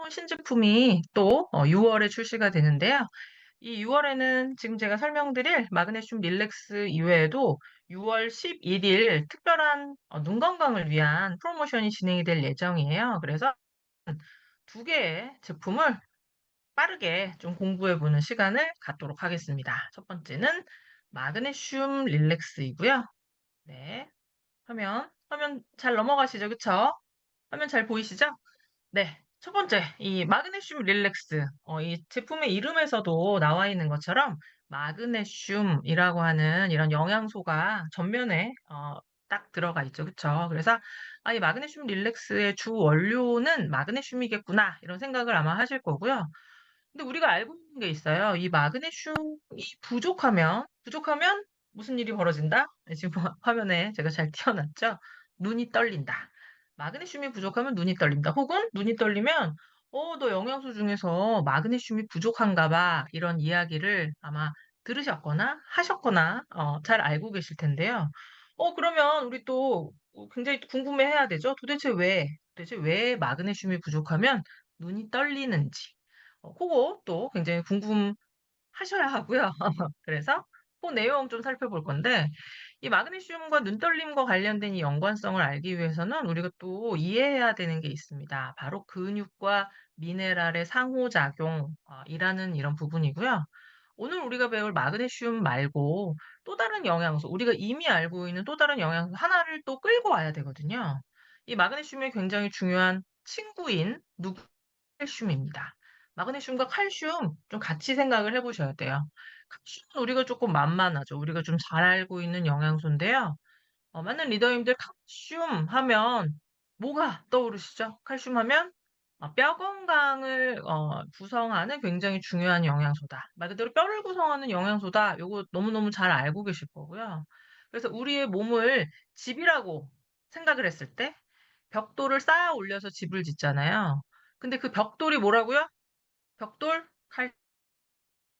새로운 신제품이 또 6월에 출시가 되는데요. 이 6월에는 지금 제가 설명드릴 마그네슘 릴렉스 이외에도 6월 11일 특별한 눈 건강을 위한 프로모션이 진행이 될 예정이에요. 그래서 두 개의 제품을 빠르게 좀 공부해 보는 시간을 갖도록 하겠습니다. 첫 번째는 마그네슘 릴렉스이고요. 네. 화면 잘 넘어가시죠? 그쵸? 화면 잘 보이시죠? 네. 첫 번째, 이 마그네슘 릴렉스. 이 제품의 이름에서도 나와 있는 것처럼 마그네슘이라고 하는 이런 영양소가 전면에 딱 들어가 있죠. 그쵸? 그래서 이 마그네슘 릴렉스의 주 원료는 마그네슘이겠구나. 이런 생각을 아마 하실 거고요. 근데 우리가 알고 있는 게 있어요. 이 마그네슘이 부족하면 무슨 일이 벌어진다? 네, 지금 화면에 제가 잘 띄워놨죠? 눈이 떨린다. 마그네슘이 부족하면 눈이 떨린다. 혹은 눈이 떨리면, 너 영양소 중에서 마그네슘이 부족한가 봐. 이런 이야기를 아마 들으셨거나 하셨거나, 잘 알고 계실 텐데요. 그러면 우리 또 굉장히 궁금해 해야 되죠? 도대체 왜 마그네슘이 부족하면 눈이 떨리는지. 그거 또 굉장히 궁금하셔야 하고요. 그래서 그 내용 좀 살펴볼 건데 이 마그네슘과 눈떨림과 관련된 이 연관성을 알기 위해서는 우리가 또 이해해야 되는 게 있습니다. 바로 근육과 미네랄의 상호작용 이라는 이런 부분이고요. 오늘 우리가 배울 마그네슘 말고 또 다른 영양소, 우리가 이미 알고 있는 또 다른 영양소 하나를 또 끌고 와야 되거든요. 이 마그네슘의 굉장히 중요한 친구인 칼슘입니다. 마그네슘과 칼슘 좀 같이 생각을 해 보셔야 돼요. 칼슘은 우리가 조금 만만하죠. 우리가 좀 잘 알고 있는 영양소인데요. 많은 리더님들 칼슘 하면 뭐가 떠오르시죠? 칼슘 하면 뼈 건강을 구성하는 굉장히 중요한 영양소다. 말 그대로 뼈를 구성하는 영양소다. 요거 너무너무 잘 알고 계실 거고요. 그래서 우리의 몸을 집이라고 생각을 했을 때 벽돌을 쌓아 올려서 집을 짓잖아요. 근데 그 벽돌이 뭐라고요? 벽돌?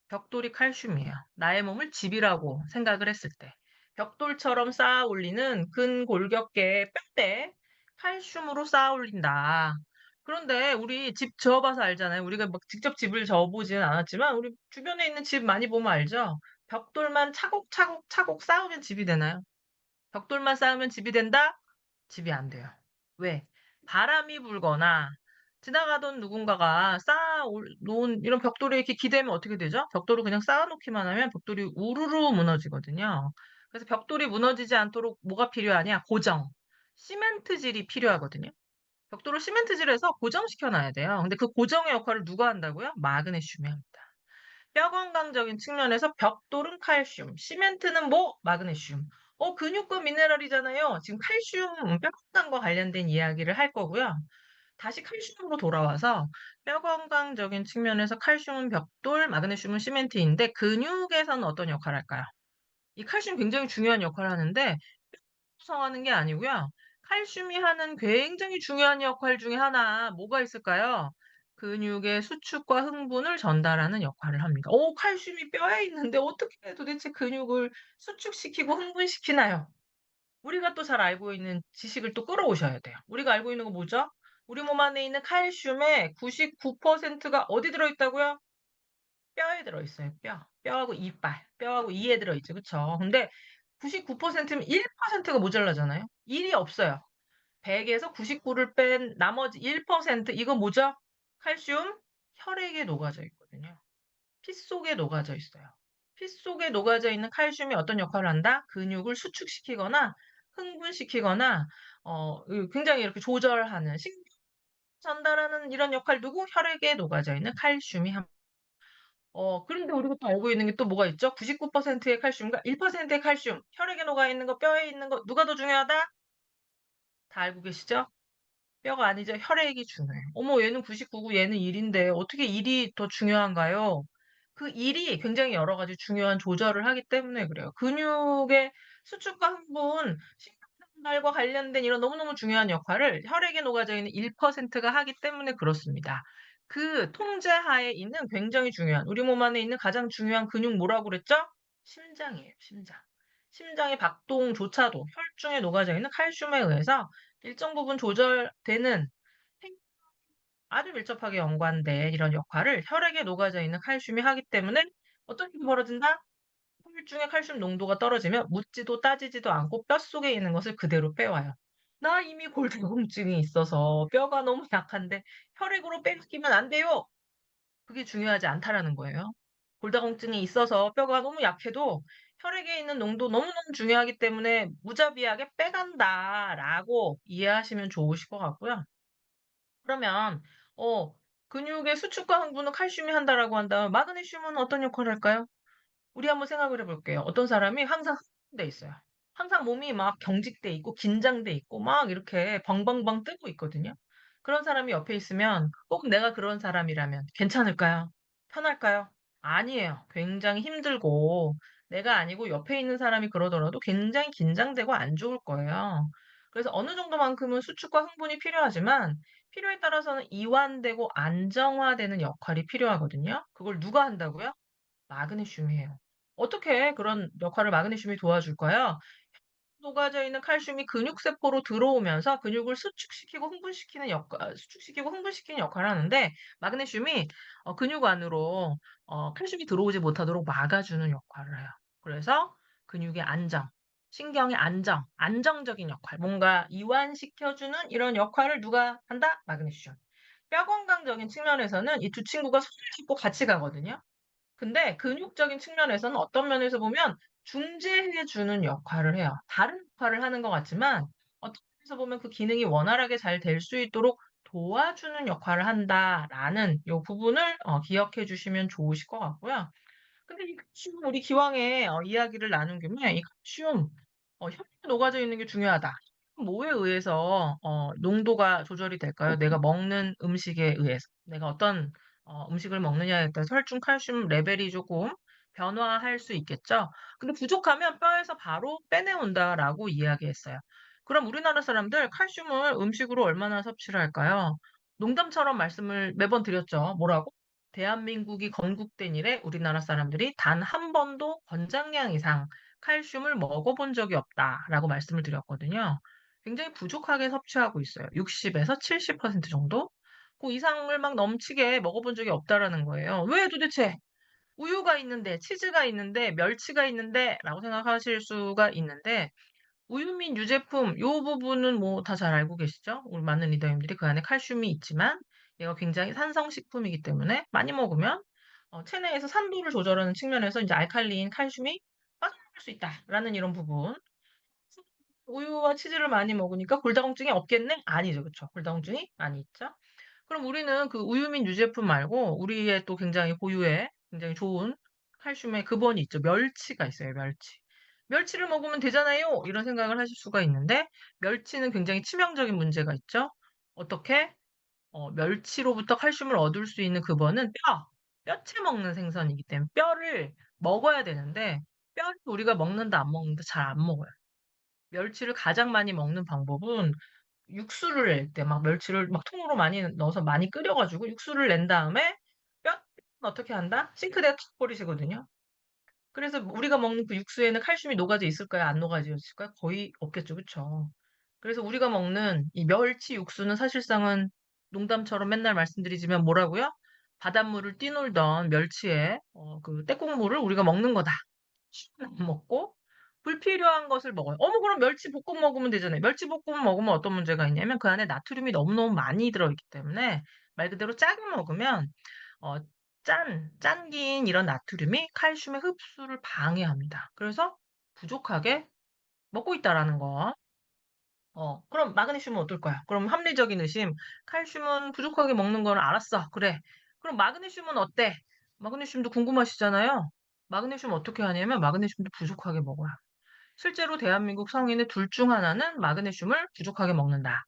벽돌이 칼슘이에요. 나의 몸을 집이라고 생각을 했을 때. 벽돌처럼 쌓아 올리는 근골격계의 뼈대 칼슘으로 쌓아 올린다. 그런데 우리 집 지어봐서 알잖아요. 우리가 막 직접 집을 지어보지는 않았지만 우리 주변에 있는 집 많이 보면 알죠? 벽돌만 차곡차곡 쌓으면 집이 되나요? 벽돌만 쌓으면 집이 된다? 집이 안 돼요. 왜? 바람이 불거나 지나가던 누군가가 놓은 이런 벽돌에 이렇게 기대면 어떻게 되죠? 벽돌을 그냥 쌓아놓기만 하면 벽돌이 우르르 무너지거든요. 그래서 벽돌이 무너지지 않도록 뭐가 필요하냐? 고정. 시멘트질이 필요하거든요. 벽돌을 시멘트질해서 고정시켜 놔야 돼요. 근데 그 고정의 역할을 누가 한다고요? 마그네슘이 합니다. 뼈 건강적인 측면에서 벽돌은 칼슘, 시멘트는 뭐? 마그네슘. 근육과 미네랄이잖아요. 지금 칼슘, 뼈 건강과 관련된 이야기를 할 거고요. 다시 칼슘으로 돌아와서 뼈 건강적인 측면에서 칼슘은 벽돌, 마그네슘은 시멘트인데 근육에서는 어떤 역할을 할까요? 이 칼슘 굉장히 중요한 역할을 하는데 구성하는 게 아니고요. 칼슘이 하는 굉장히 중요한 역할 중에 하나 뭐가 있을까요? 근육의 수축과 흥분을 전달하는 역할을 합니다. 칼슘이 뼈에 있는데 어떻게 도대체 근육을 수축시키고 흥분시키나요? 우리가 또 잘 알고 있는 지식을 또 끌어오셔야 돼요. 우리가 알고 있는 거 뭐죠? 우리 몸 안에 있는 칼슘의 99%가 어디 들어있다고요? 뼈에 들어있어요, 뼈. 뼈하고 이빨, 뼈하고 이에 들어있죠. 그쵸? 근데 99%면 1%가 모자라잖아요. 1이 없어요. 100에서 99를 뺀 나머지 1% 이거 뭐죠? 칼슘 혈액에 녹아져 있거든요. 피 속에 녹아져 있어요. 피 속에 녹아져 있는 칼슘이 어떤 역할을 한다? 근육을 수축시키거나 흥분시키거나 굉장히 이렇게 조절하는 전달하는 이런 역할 두고 혈액에 녹아져 있는 칼슘이 그런데 우리가 또 알고 있는 게 또 뭐가 있죠? 99%의 칼슘과 1%의 칼슘. 혈액에 녹아 있는 거, 뼈에 있는 거 누가 더 중요하다? 다 알고 계시죠? 뼈가 아니죠. 혈액이 중요해요. 어머 얘는 99고 얘는 1인데 어떻게 1이 더 중요한가요? 그 1이 굉장히 여러 가지 중요한 조절을 하기 때문에 그래요. 근육의 수축과 흥분, 신경전달과 관련된 이런 너무너무 중요한 역할을 혈액에 녹아져 있는 1%가 하기 때문에 그렇습니다. 그 통제하에 있는 굉장히 중요한 우리 몸 안에 있는 가장 중요한 근육 뭐라고 그랬죠? 심장이에요, 심장. 심장의 박동조차도 혈중에 녹아져 있는 칼슘에 의해서 일정 부분 조절되는 아주 밀접하게 연관된 이런 역할을 혈액에 녹아져 있는 칼슘이 하기 때문에 어떤 일이 벌어진다? 혈중의 칼슘 농도가 떨어지면 묻지도 따지지도 않고 뼛속에 있는 것을 그대로 빼와요. "나 이미 골다공증이 있어서 뼈가 너무 약한데 혈액으로 뺏기면 안 돼요." 그게 중요하지 않다라는 거예요. 골다공증이 있어서 뼈가 너무 약해도 혈액에 있는 농도 너무너무 중요하기 때문에 무자비하게 빼간다라고 이해하시면 좋으실 것 같고요. 그러면 어 근육의 수축과 흥분은 칼슘이 한다라고 한다면 마그네슘은 어떤 역할을 할까요? 우리 한번 생각을 해 볼게요. 어떤 사람이 항상 흥분돼 있어요. 항상 몸이 막 경직돼 있고 긴장돼 있고 막 이렇게 방방방 뜨고 있거든요. 그런 사람이 옆에 있으면 꼭 내가 그런 사람이라면 괜찮을까요? 편할까요? 아니에요. 굉장히 힘들고 내가 아니고 옆에 있는 사람이 그러더라도 굉장히 긴장되고 안 좋을 거예요. 그래서 어느 정도만큼은 수축과 흥분이 필요하지만 필요에 따라서는 이완되고 안정화되는 역할이 필요하거든요. 그걸 누가 한다고요? 마그네슘이에요. 어떻게 그런 역할을 마그네슘이 도와줄까요? 녹아져 있는 칼슘이 근육 세포로 들어오면서 근육을 수축시키고 흥분시키는 역할을 하는데 마그네슘이 근육 안으로 칼슘이 들어오지 못하도록 막아주는 역할을 해요. 그래서 근육의 안정, 신경의 안정적인 역할, 뭔가 이완시켜주는 이런 역할을 누가 한다? 마그네슘. 뼈 건강적인 측면에서는 이 두 친구가 손을 잡고 같이 가거든요. 근데 근육적인 측면에서는 어떤 면에서 보면 중재해 주는 역할을 해요. 다른 역할을 하는 것 같지만 어떤 면에서 보면 그 기능이 원활하게 잘 될 수 있도록 도와주는 역할을 한다라는 요 부분을 기억해 주시면 좋으실 것 같고요. 근데 이 칼슘 우리 기왕에 이야기를 나눈 김에 이 칼슘 혈액에 녹아져 있는 게 중요하다. 뭐에 의해서 농도가 조절이 될까요? 내가 먹는 음식에 의해서. 내가 어떤 음식을 먹느냐에 따라서 혈중 칼슘 레벨이 조금 변화할 수 있겠죠. 근데 부족하면 뼈에서 바로 빼내온다라고 이야기했어요. 그럼 우리나라 사람들 칼슘을 음식으로 얼마나 섭취를 할까요? 농담처럼 말씀을 매번 드렸죠. 뭐라고? 대한민국이 건국된 이래 우리나라 사람들이 단 한 번도 권장량 이상 칼슘을 먹어본 적이 없다라고 말씀을 드렸거든요. 굉장히 부족하게 섭취하고 있어요. 60에서 70% 정도? 그 이상을 막 넘치게 먹어본 적이 없다라는 거예요. 왜 도대체? 우유가 있는데, 치즈가 있는데, 멸치가 있는데, 라고 생각하실 수가 있는데, 우유 및 유제품 요 부분은 뭐 다 잘 알고 계시죠? 우리 많은 리더님들이 그 안에 칼슘이 있지만 얘가 굉장히 산성식품이기 때문에 많이 먹으면 체내에서 산도를 조절하는 측면에서 이제 알칼리인 칼슘이 빠져나갈 수 있다라는 이런 부분. 우유와 치즈를 많이 먹으니까 골다공증이 없겠네? 아니죠. 그쵸. 골다공증이 많이 있죠. 그럼 우리는 그 우유 및 유제품 말고 우리의 또 굉장히 고유의 굉장히 좋은 칼슘의 근원이 있죠. 멸치가 있어요, 멸치. '멸치를 먹으면 되잖아요.' 이런 생각을 하실 수가 있는데 멸치는 굉장히 치명적인 문제가 있죠. 어떻게? 멸치로부터 칼슘을 얻을 수 있는 근원은 뼈채 먹는 생선이기 때문에 뼈를 먹어야 되는데 뼈를 우리가 먹는다 안 먹는다 잘 안 먹어요. 멸치를 가장 많이 먹는 방법은 육수를 낼 때 막 멸치를 막 통으로 많이 넣어서 많이 끓여 가지고 육수를 낸 다음에 뼈는 어떻게 한다? 싱크대에 툭 버리시거든요. 그래서 우리가 먹는 그 육수에는 칼슘이 녹아져 있을까요? 안 녹아져 있을까요? 거의 없겠죠. 그쵸? 그래서 우리가 먹는 이 멸치 육수는 사실상은 농담처럼 맨날 말씀드리지만 뭐라고요? 바닷물을 뛰놀던 멸치의 그 떼국물을 우리가 먹는 거다. 안 먹고 불필요한 것을 먹어요. 어머 그럼 멸치 볶음 먹으면 되잖아요. 멸치 볶음 먹으면 어떤 문제가 있냐면 그 안에 나트륨이 너무너무 많이 들어있기 때문에 말 그대로 짜게 먹으면 어 짠긴 이런 나트륨이 칼슘의 흡수를 방해합니다. 그래서 부족하게 먹고 있다라는 거. 그럼 마그네슘은 어떨까요? 그럼 합리적인 의심. 칼슘은 부족하게 먹는 건 알았어. 그래. 그럼 마그네슘은 어때? 마그네슘도 궁금하시잖아요. 마그네슘 어떻게 하냐면 마그네슘도 부족하게 먹어요. 실제로 대한민국 성인의 둘 중 하나는 마그네슘을 부족하게 먹는다.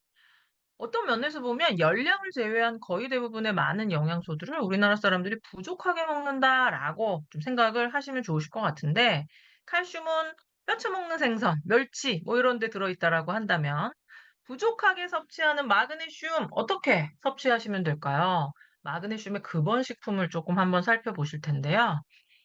어떤 면에서 보면 열량을 제외한 거의 대부분의 많은 영양소들을 우리나라 사람들이 부족하게 먹는다라고 좀 생각을 하시면 좋으실 것 같은데 칼슘은 뼈채 먹는 생선, 멸치 뭐 이런 데 들어있다라고 한다면 부족하게 섭취하는 마그네슘 어떻게 섭취하시면 될까요? 마그네슘의 근원 식품을 조금 한번 살펴보실 텐데요.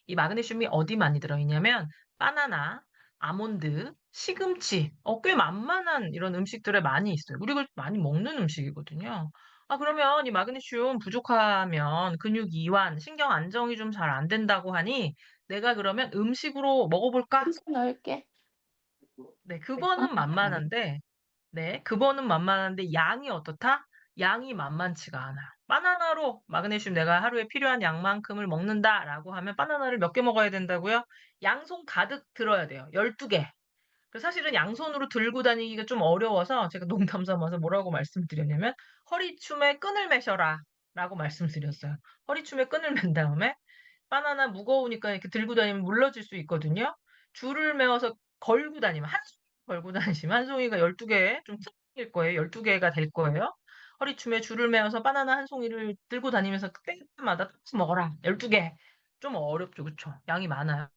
이 마그네슘이 어디 많이 들어있냐면 바나나, 아몬드, 시금치 꽤 만만한 이런 음식들에 많이 있어요. 우리가 많이 먹는 음식이거든요. 그러면 이 마그네슘 부족하면 근육 이완, 신경 안정이 좀 잘 안 된다고 하니 내가 그러면 음식으로 먹어볼까? 음식 넣을게. 네, 어, 그거는 만만한데, 네, 그거는 만만한데 양이 어떻다? 양이 만만치가 않아. 바나나로 마그네슘 내가 하루에 필요한 양만큼을 먹는다라고 하면 바나나를 몇 개 먹어야 된다고요? 양손 가득 들어야 돼요. 12개. 사실은 양손으로 들고 다니기가 좀 어려워서 제가 농담 삼아서 뭐라고 말씀드렸냐면 허리춤에 끈을 매셔라 라고 말씀드렸어요. 허리춤에 끈을 맨 다음에 바나나 무거우니까 이렇게 들고 다니면 물러질 수 있거든요. 줄을 매어서 걸고 다니면 한 송이 걸고 다니시면 한 송이가 12개 좀 큰일 거예요. 12개가 될 거예요. 허리춤에 줄을 매어서 바나나 한 송이를 들고 다니면서 때마다 똑 먹어라. 12개. 좀 어렵죠. 그쵸? 양이 많아요.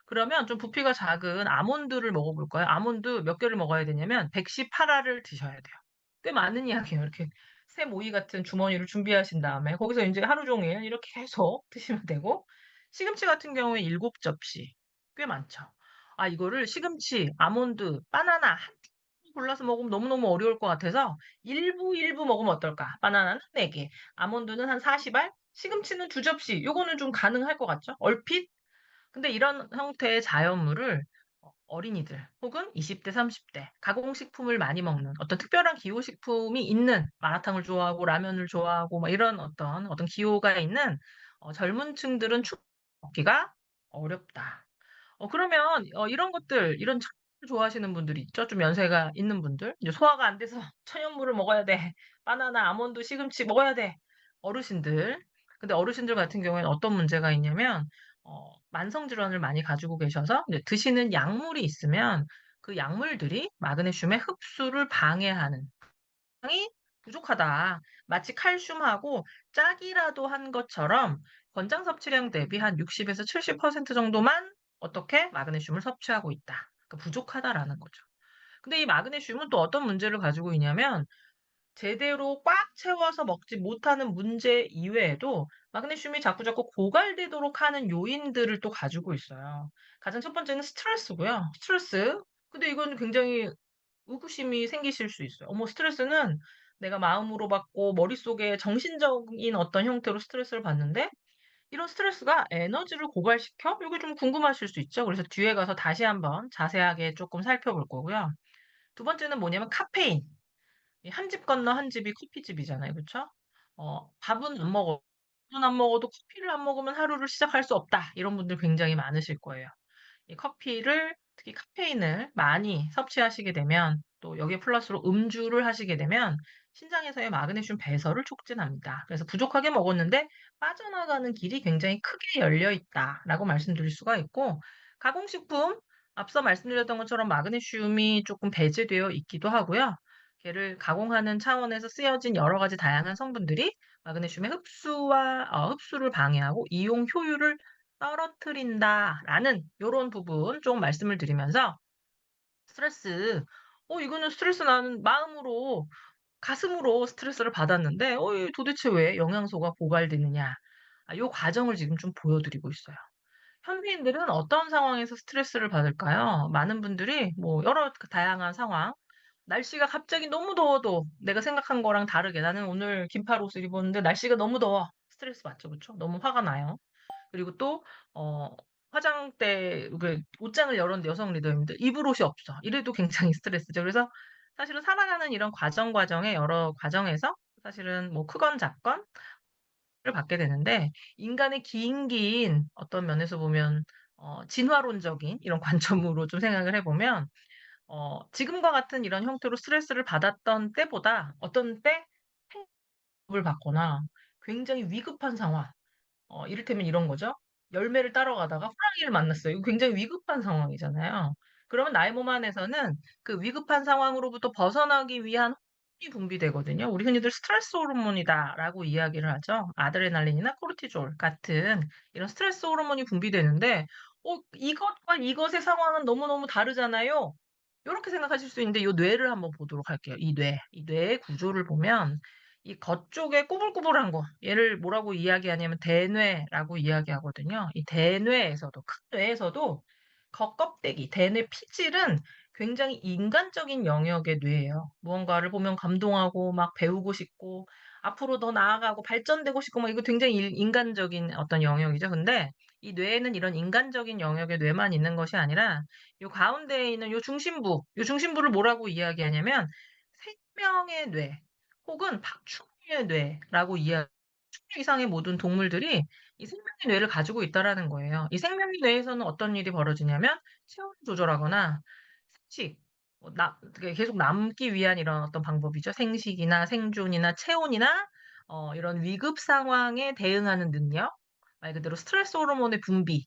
그러면 좀 부피가 작은 아몬드를 먹어볼까요? 아몬드 몇 개를 먹어야 되냐면 118알을 드셔야 돼요. 꽤 많은 양이에요. 이렇게 새 모이 같은 주머니를 준비하신 다음에 거기서 이제 하루 종일 이렇게 계속 드시면 되고 시금치 같은 경우에 7접시 꽤 많죠. 이거를 시금치, 아몬드, 바나나 한 끼 골라서 먹으면 너무너무 어려울 것 같아서 일부 먹으면 어떨까? 바나나는 4개, 아몬드는 한 40알, 시금치는 2접시. 요거는 좀 가능할 것 같죠? 얼핏 근데 이런 형태의 자연물을 어린이들 혹은 20대, 30대 가공식품을 많이 먹는 어떤 특별한 기호식품이 있는 마라탕을 좋아하고 라면을 좋아하고 막 이런 어떤 기호가 있는 젊은 층들은 먹기가 어렵다. 그러면 이런 것들 이런 걸 좋아하시는 분들이 있죠. 좀 연세가 있는 분들. 이제 소화가 안 돼서 천연물을 먹어야 돼. 바나나, 아몬드, 시금치 먹어야 돼. 어르신들. 근데 어르신들 같은 경우에는 어떤 문제가 있냐면 만성 질환을 많이 가지고 계셔서 이제 드시는 약물이 있으면 그 약물들이 마그네슘의 흡수를 방해하는 이 부족하다. 마치 칼슘하고 짝이라도 한 것처럼 권장 섭취량 대비 한 60에서 70% 정도만 어떻게 마그네슘을 섭취하고 있다. 그러니까 부족하다라는 거죠. 근데 이 마그네슘은 또 어떤 문제를 가지고 있냐면 제대로 꽉 채워서 먹지 못하는 문제 이외에도 마그네슘이 자꾸자꾸 고갈되도록 하는 요인들을 또 가지고 있어요. 가장 첫 번째는 스트레스고요. 스트레스. 근데 이건 굉장히 의구심이 생기실 수 있어요. 어머, 스트레스는 내가 마음으로 받고 머릿속에 정신적인 어떤 형태로 스트레스를 받는데 이런 스트레스가 에너지를 고갈시켜? 이게 좀 궁금하실 수 있죠. 그래서 뒤에 가서 다시 한번 자세하게 조금 살펴볼 거고요. 두 번째는 뭐냐면 카페인. 한 집 건너 한 집이 커피집이잖아요. 그쵸? 밥은 안 먹어. 밥은 안 먹어도 커피를 안 먹으면 하루를 시작할 수 없다. 이런 분들 굉장히 많으실 거예요. 이 커피를 특히 카페인을 많이 섭취하시게 되면 또 여기에 플러스로 음주를 하시게 되면 신장에서의 마그네슘 배설을 촉진합니다. 그래서 부족하게 먹었는데 빠져나가는 길이 굉장히 크게 열려 있다라고 말씀드릴 수가 있고 가공식품 앞서 말씀드렸던 것처럼 마그네슘이 조금 배제되어 있기도 하고요. 걔를 가공하는 차원에서 쓰여진 여러 가지 다양한 성분들이 마그네슘의 흡수를 방해하고 이용 효율을 떨어뜨린다라는 요런 부분 좀 말씀을 드리면서 스트레스 이거는 스트레스 나는 마음으로 가슴으로 스트레스를 받았는데 이 도대체 왜 영양소가 고갈되느냐. 요 과정을 지금 좀 보여드리고 있어요. 현대인들은 어떤 상황에서 스트레스를 받을까요? 많은 분들이 뭐 여러 그 다양한 상황 날씨가 갑자기 너무 더워도 내가 생각한 거랑 다르게 나는 오늘 긴팔 옷을 입었는데 날씨가 너무 더워. 스트레스 받죠. 그쵸? 너무 화가 나요. 그리고 또 어 화장대 그 옷장을 열었는데 여성 리더입니다. 입을 옷이 없어. 이래도 굉장히 스트레스죠. 그래서 사실은 살아가는 이런 과정에 여러 과정에서 사실은 뭐 크건 작건 를 받게 되는데 인간의 긴 어떤 면에서 보면 진화론적인 이런 관점으로 좀 생각을 해 보면 지금과 같은 이런 형태로 스트레스를 받았던 때보다 어떤 때 행복을 받거나 굉장히 위급한 상황 이를테면 이런 거죠. 열매를 따러 가다가 호랑이를 만났어요. 이거 굉장히 위급한 상황이잖아요. 그러면 나의 몸 안에서는 그 위급한 상황으로부터 벗어나기 위한 호르몬이 분비되거든요. 우리 흔히들 스트레스 호르몬이다라고 이야기를 하죠. 아드레날린이나 코르티졸 같은 이런 스트레스 호르몬이 분비되는데 이것과 이것의 상황은 너무너무 다르잖아요. 요렇게 생각하실 수 있는데 요 뇌를 한번 보도록 할게요. 이 뇌의 구조를 보면 이 겉쪽에 꾸불꾸불한 거 얘를 뭐라고 이야기하냐면 대뇌라고 이야기하거든요. 이 대뇌에서도 큰 뇌에서도 겉껍데기 대뇌 피질은 굉장히 인간적인 영역의 뇌예요. 무언가를 보면 감동하고 막 배우고 싶고 앞으로 더 나아가고 발전되고 싶고 뭐 이거 굉장히 인간적인 어떤 영역이죠. 근데 이 뇌에는 이런 인간적인 영역의 뇌만 있는 것이 아니라 요 가운데에 있는 요 중심부를 뭐라고 이야기하냐면 생명의 뇌 혹은 파충류의 뇌라고 파충류 이상의 모든 동물들이 이 생명의 뇌를 가지고 있다라는 거예요. 이 생명의 뇌에서는 어떤 일이 벌어지냐면 체온을 조절하거나 생식, 그게 계속 남기 위한 이런 어떤 방법이죠. 생식이나 생존이나 체온이나 이런 위급 상황에 대응하는 능력, 말 그대로 스트레스 호르몬의 분비,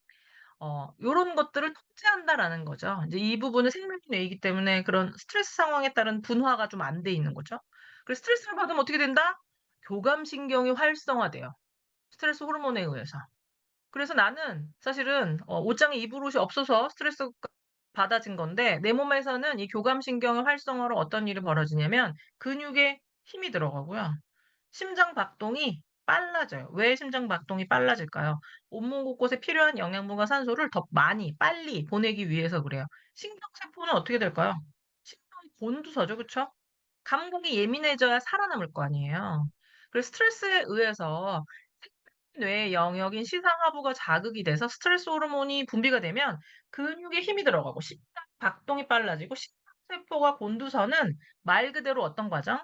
요런 것들을 통제한다라는 거죠. 이제 이 부분은 생명의 뇌이기 때문에 그런 스트레스 상황에 따른 분화가 좀 안 돼 있는 거죠. 그래서 스트레스를 받으면 어떻게 된다? 교감신경이 활성화돼요. 스트레스 호르몬에 의해서. 그래서 나는 사실은 옷장에 입을 옷이 없어서 스트레스가 받아진 건데 내 몸에서는 이 교감신경의 활성화로 어떤 일이 벌어지냐면 근육에 힘이 들어가고요. 심장 박동이 빨라져요. 왜 심장 박동이 빨라질까요? 온몸 곳곳에 필요한 영양분과 산소를 더 많이 빨리 보내기 위해서 그래요. 신경세포는 어떻게 될까요? 신경이 곤두서죠. 그쵸? 감각이 예민해져야 살아남을 거 아니에요. 그래서 스트레스에 의해서 뇌의 영역인 시상하부가 자극이 돼서 스트레스 호르몬이 분비가 되면 근육에 힘이 들어가고 심장 박동이 빨라지고 심장세포가 곤두서는 말 그대로 어떤 과정?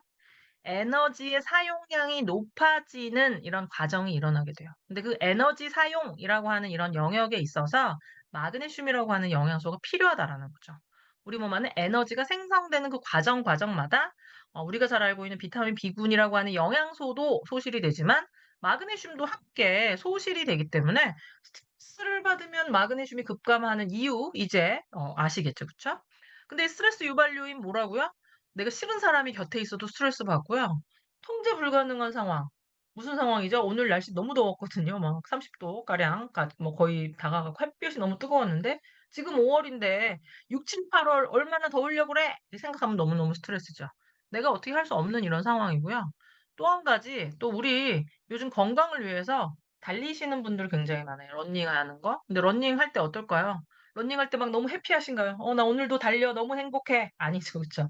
에너지의 사용량이 높아지는 이런 과정이 일어나게 돼요. 근데 그 에너지 사용이라고 하는 이런 영역에 있어서 마그네슘이라고 하는 영양소가 필요하다라는 거죠. 우리 몸 안에 에너지가 생성되는 그 과정마다 우리가 잘 알고 있는 비타민 B군이라고 하는 영양소도 소실이 되지만 마그네슘도 함께 소실이 되기 때문에 스트레스를 받으면 마그네슘이 급감하는 이유 이제 아시겠죠, 그쵸? 근데 스트레스 유발 요인 뭐라고요? 내가 싫은 사람이 곁에 있어도 스트레스 받고요. 통제 불가능한 상황. 무슨 상황이죠? 오늘 날씨 너무 더웠거든요. 막 30도 가량 뭐 거의 다가가고 햇볕이 너무 뜨거웠는데 지금 5 월인데 6, 7, 8월 얼마나 더우려고 그래? 이 생각하면 너무너무 스트레스죠. 내가 어떻게 할 수 없는 이런 상황이고요. 또 한 가지 또 우리 요즘 건강을 위해서 달리시는 분들 굉장히 많아요. 러닝하는 거. 근데 러닝할 때 어떨까요? 러닝할 때 막 너무 해피하신가요? 나 오늘도 달려. 너무 행복해." 아니죠. 그쵸?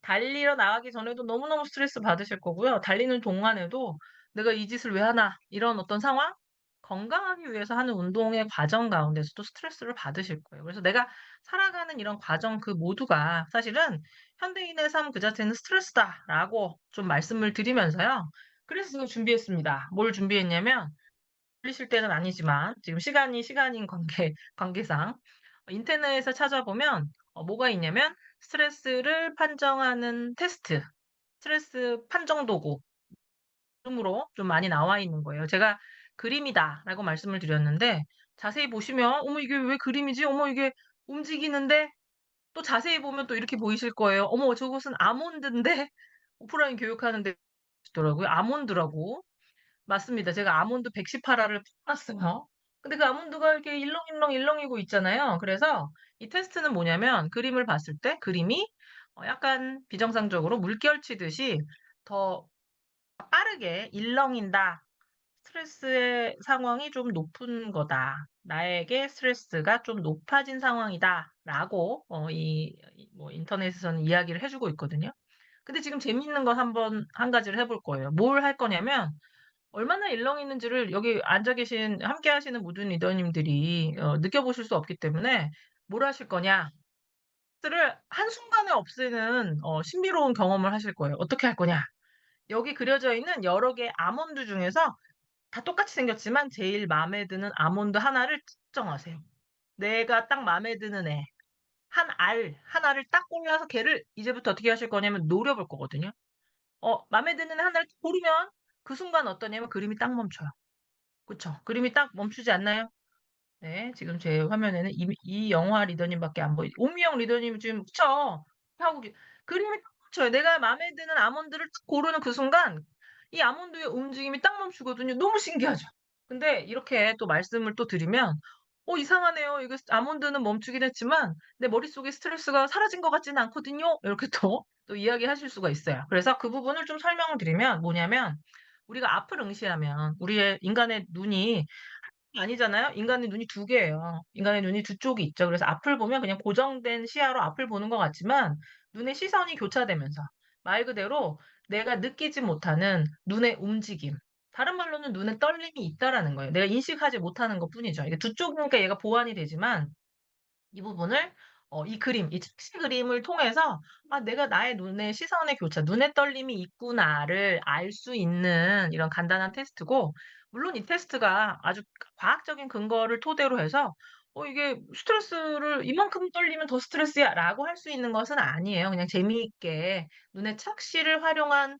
달리러 나가기 전에도 너무너무 스트레스 받으실 거고요. 달리는 동안에도 '내가 이 짓을 왜 하나.' 이런 어떤 상황? 건강하기 위해서 하는 운동의 과정 가운데서도 스트레스를 받으실 거예요. 그래서 내가 살아가는 이런 과정 그 모두가 사실은 '현대인의 삶 그 자체는 스트레스다.'라고 좀 말씀을 드리면서요. 그래서 제가 준비했습니다. 뭘 준비했냐면 들리실 때는 아니지만 지금 시간인 관계상 인터넷에서 찾아보면 뭐가 있냐면 스트레스를 판정하는 테스트, 스트레스 판정 도구 이름으로 좀 많이 나와 있는 거예요. 제가 "그림이다."라고 말씀을 드렸는데 자세히 보시면 '어머 이게 왜 그림이지? 어머 이게 움직이는데?' 또 자세히 보면 또 이렇게 보이실 거예요. '어머 저것은 아몬드인데?' 오프라인 교육하는 데 있더라고요. 아몬드라고. 맞습니다. 제가 아몬드 118알을 풀어놨어요. 근데 그 아몬드가 이렇게 일렁일렁 일렁이고 있잖아요. 그래서 이 테스트는 뭐냐면 그림을 봤을 때 그림이 약간 비정상적으로 물결 치듯이 더 빠르게 일렁인다. 스트레스의 상황이 좀 높은 거다. 나에게 스트레스가 좀 높아진 상황이다라고 뭐 인터넷에서는 이야기를 해 주고 있거든요. 근데 지금 재미있는 건 한 가지를 해볼 거예요. 뭘 할 거냐면 얼마나 일렁이는지를 여기 앉아 계신 함께 하시는 모든 리더님들이 느껴보실 수 없기 때문에 뭘 하실 거냐? 스트레스를 한순간에 없애는 신비로운 경험을 하실 거예요. 어떻게 할 거냐? 여기 그려져 있는 여러 개의 아몬드 중에서 다 똑같이 생겼지만 제일 마음에 드는 아몬드 하나를 특정하세요. 내가 딱 마음에 드는 애. 한 알을 딱 골라서 걔를 이제부터 어떻게 하실 거냐면 노려볼 거거든요. 마음에 드는 하나를 고르면 그 순간 어떠냐면 그림이 딱 멈춰요. 그쵸. 그림이 딱 멈추지 않나요? 네. 지금 제 화면에는 이영화 리더님밖에 안 오미영 리더님 지금 그쵸. 하고 그림이 딱 멈춰요. 내가 마음에 드는 아몬드를 딱 고르는 그 순간 이 아몬드의 움직임이 딱 멈추거든요. 너무 신기하죠. 근데 이렇게 또 말씀을 또 드리면 이상하네요. 이거 아몬드는 멈추긴 했지만 내 머릿속에 스트레스가 사라진 것 같지는 않거든요." 이렇게 또 이야기하실 수가 있어요. 그래서 그 부분을 좀 설명을 드리면 뭐냐면 우리가 앞을 응시하면 우리의 인간의 눈이 아니잖아요. 인간의 눈이 두 개예요. 인간의 눈이 두 쪽이 있죠. 그래서 앞을 보면 그냥 고정된 시야로 앞을 보는 것 같지만 눈의 시선이 교차되면서 말 그대로 내가 느끼지 못하는 눈의 움직임. 다른 말로는 눈에 떨림이 있다라는 거예요. 내가 인식하지 못하는 것뿐이죠. 이게 두 쪽이니까 얘가 보완이 되지만 이 부분을 이 그림, 이 착시 그림을 통해서 '아 내가 나의 눈의 시선의 교차, 눈의 떨림이 있구나.'를 알 수 있는 이런 간단한 테스트고, 물론 이 테스트가 아주 과학적인 근거를 토대로 해서 이게 '스트레스를 이만큼 떨리면 더 스트레스야.'라고 할 수 있는 것은 아니에요. 그냥 재미있게 눈의 착시를 활용한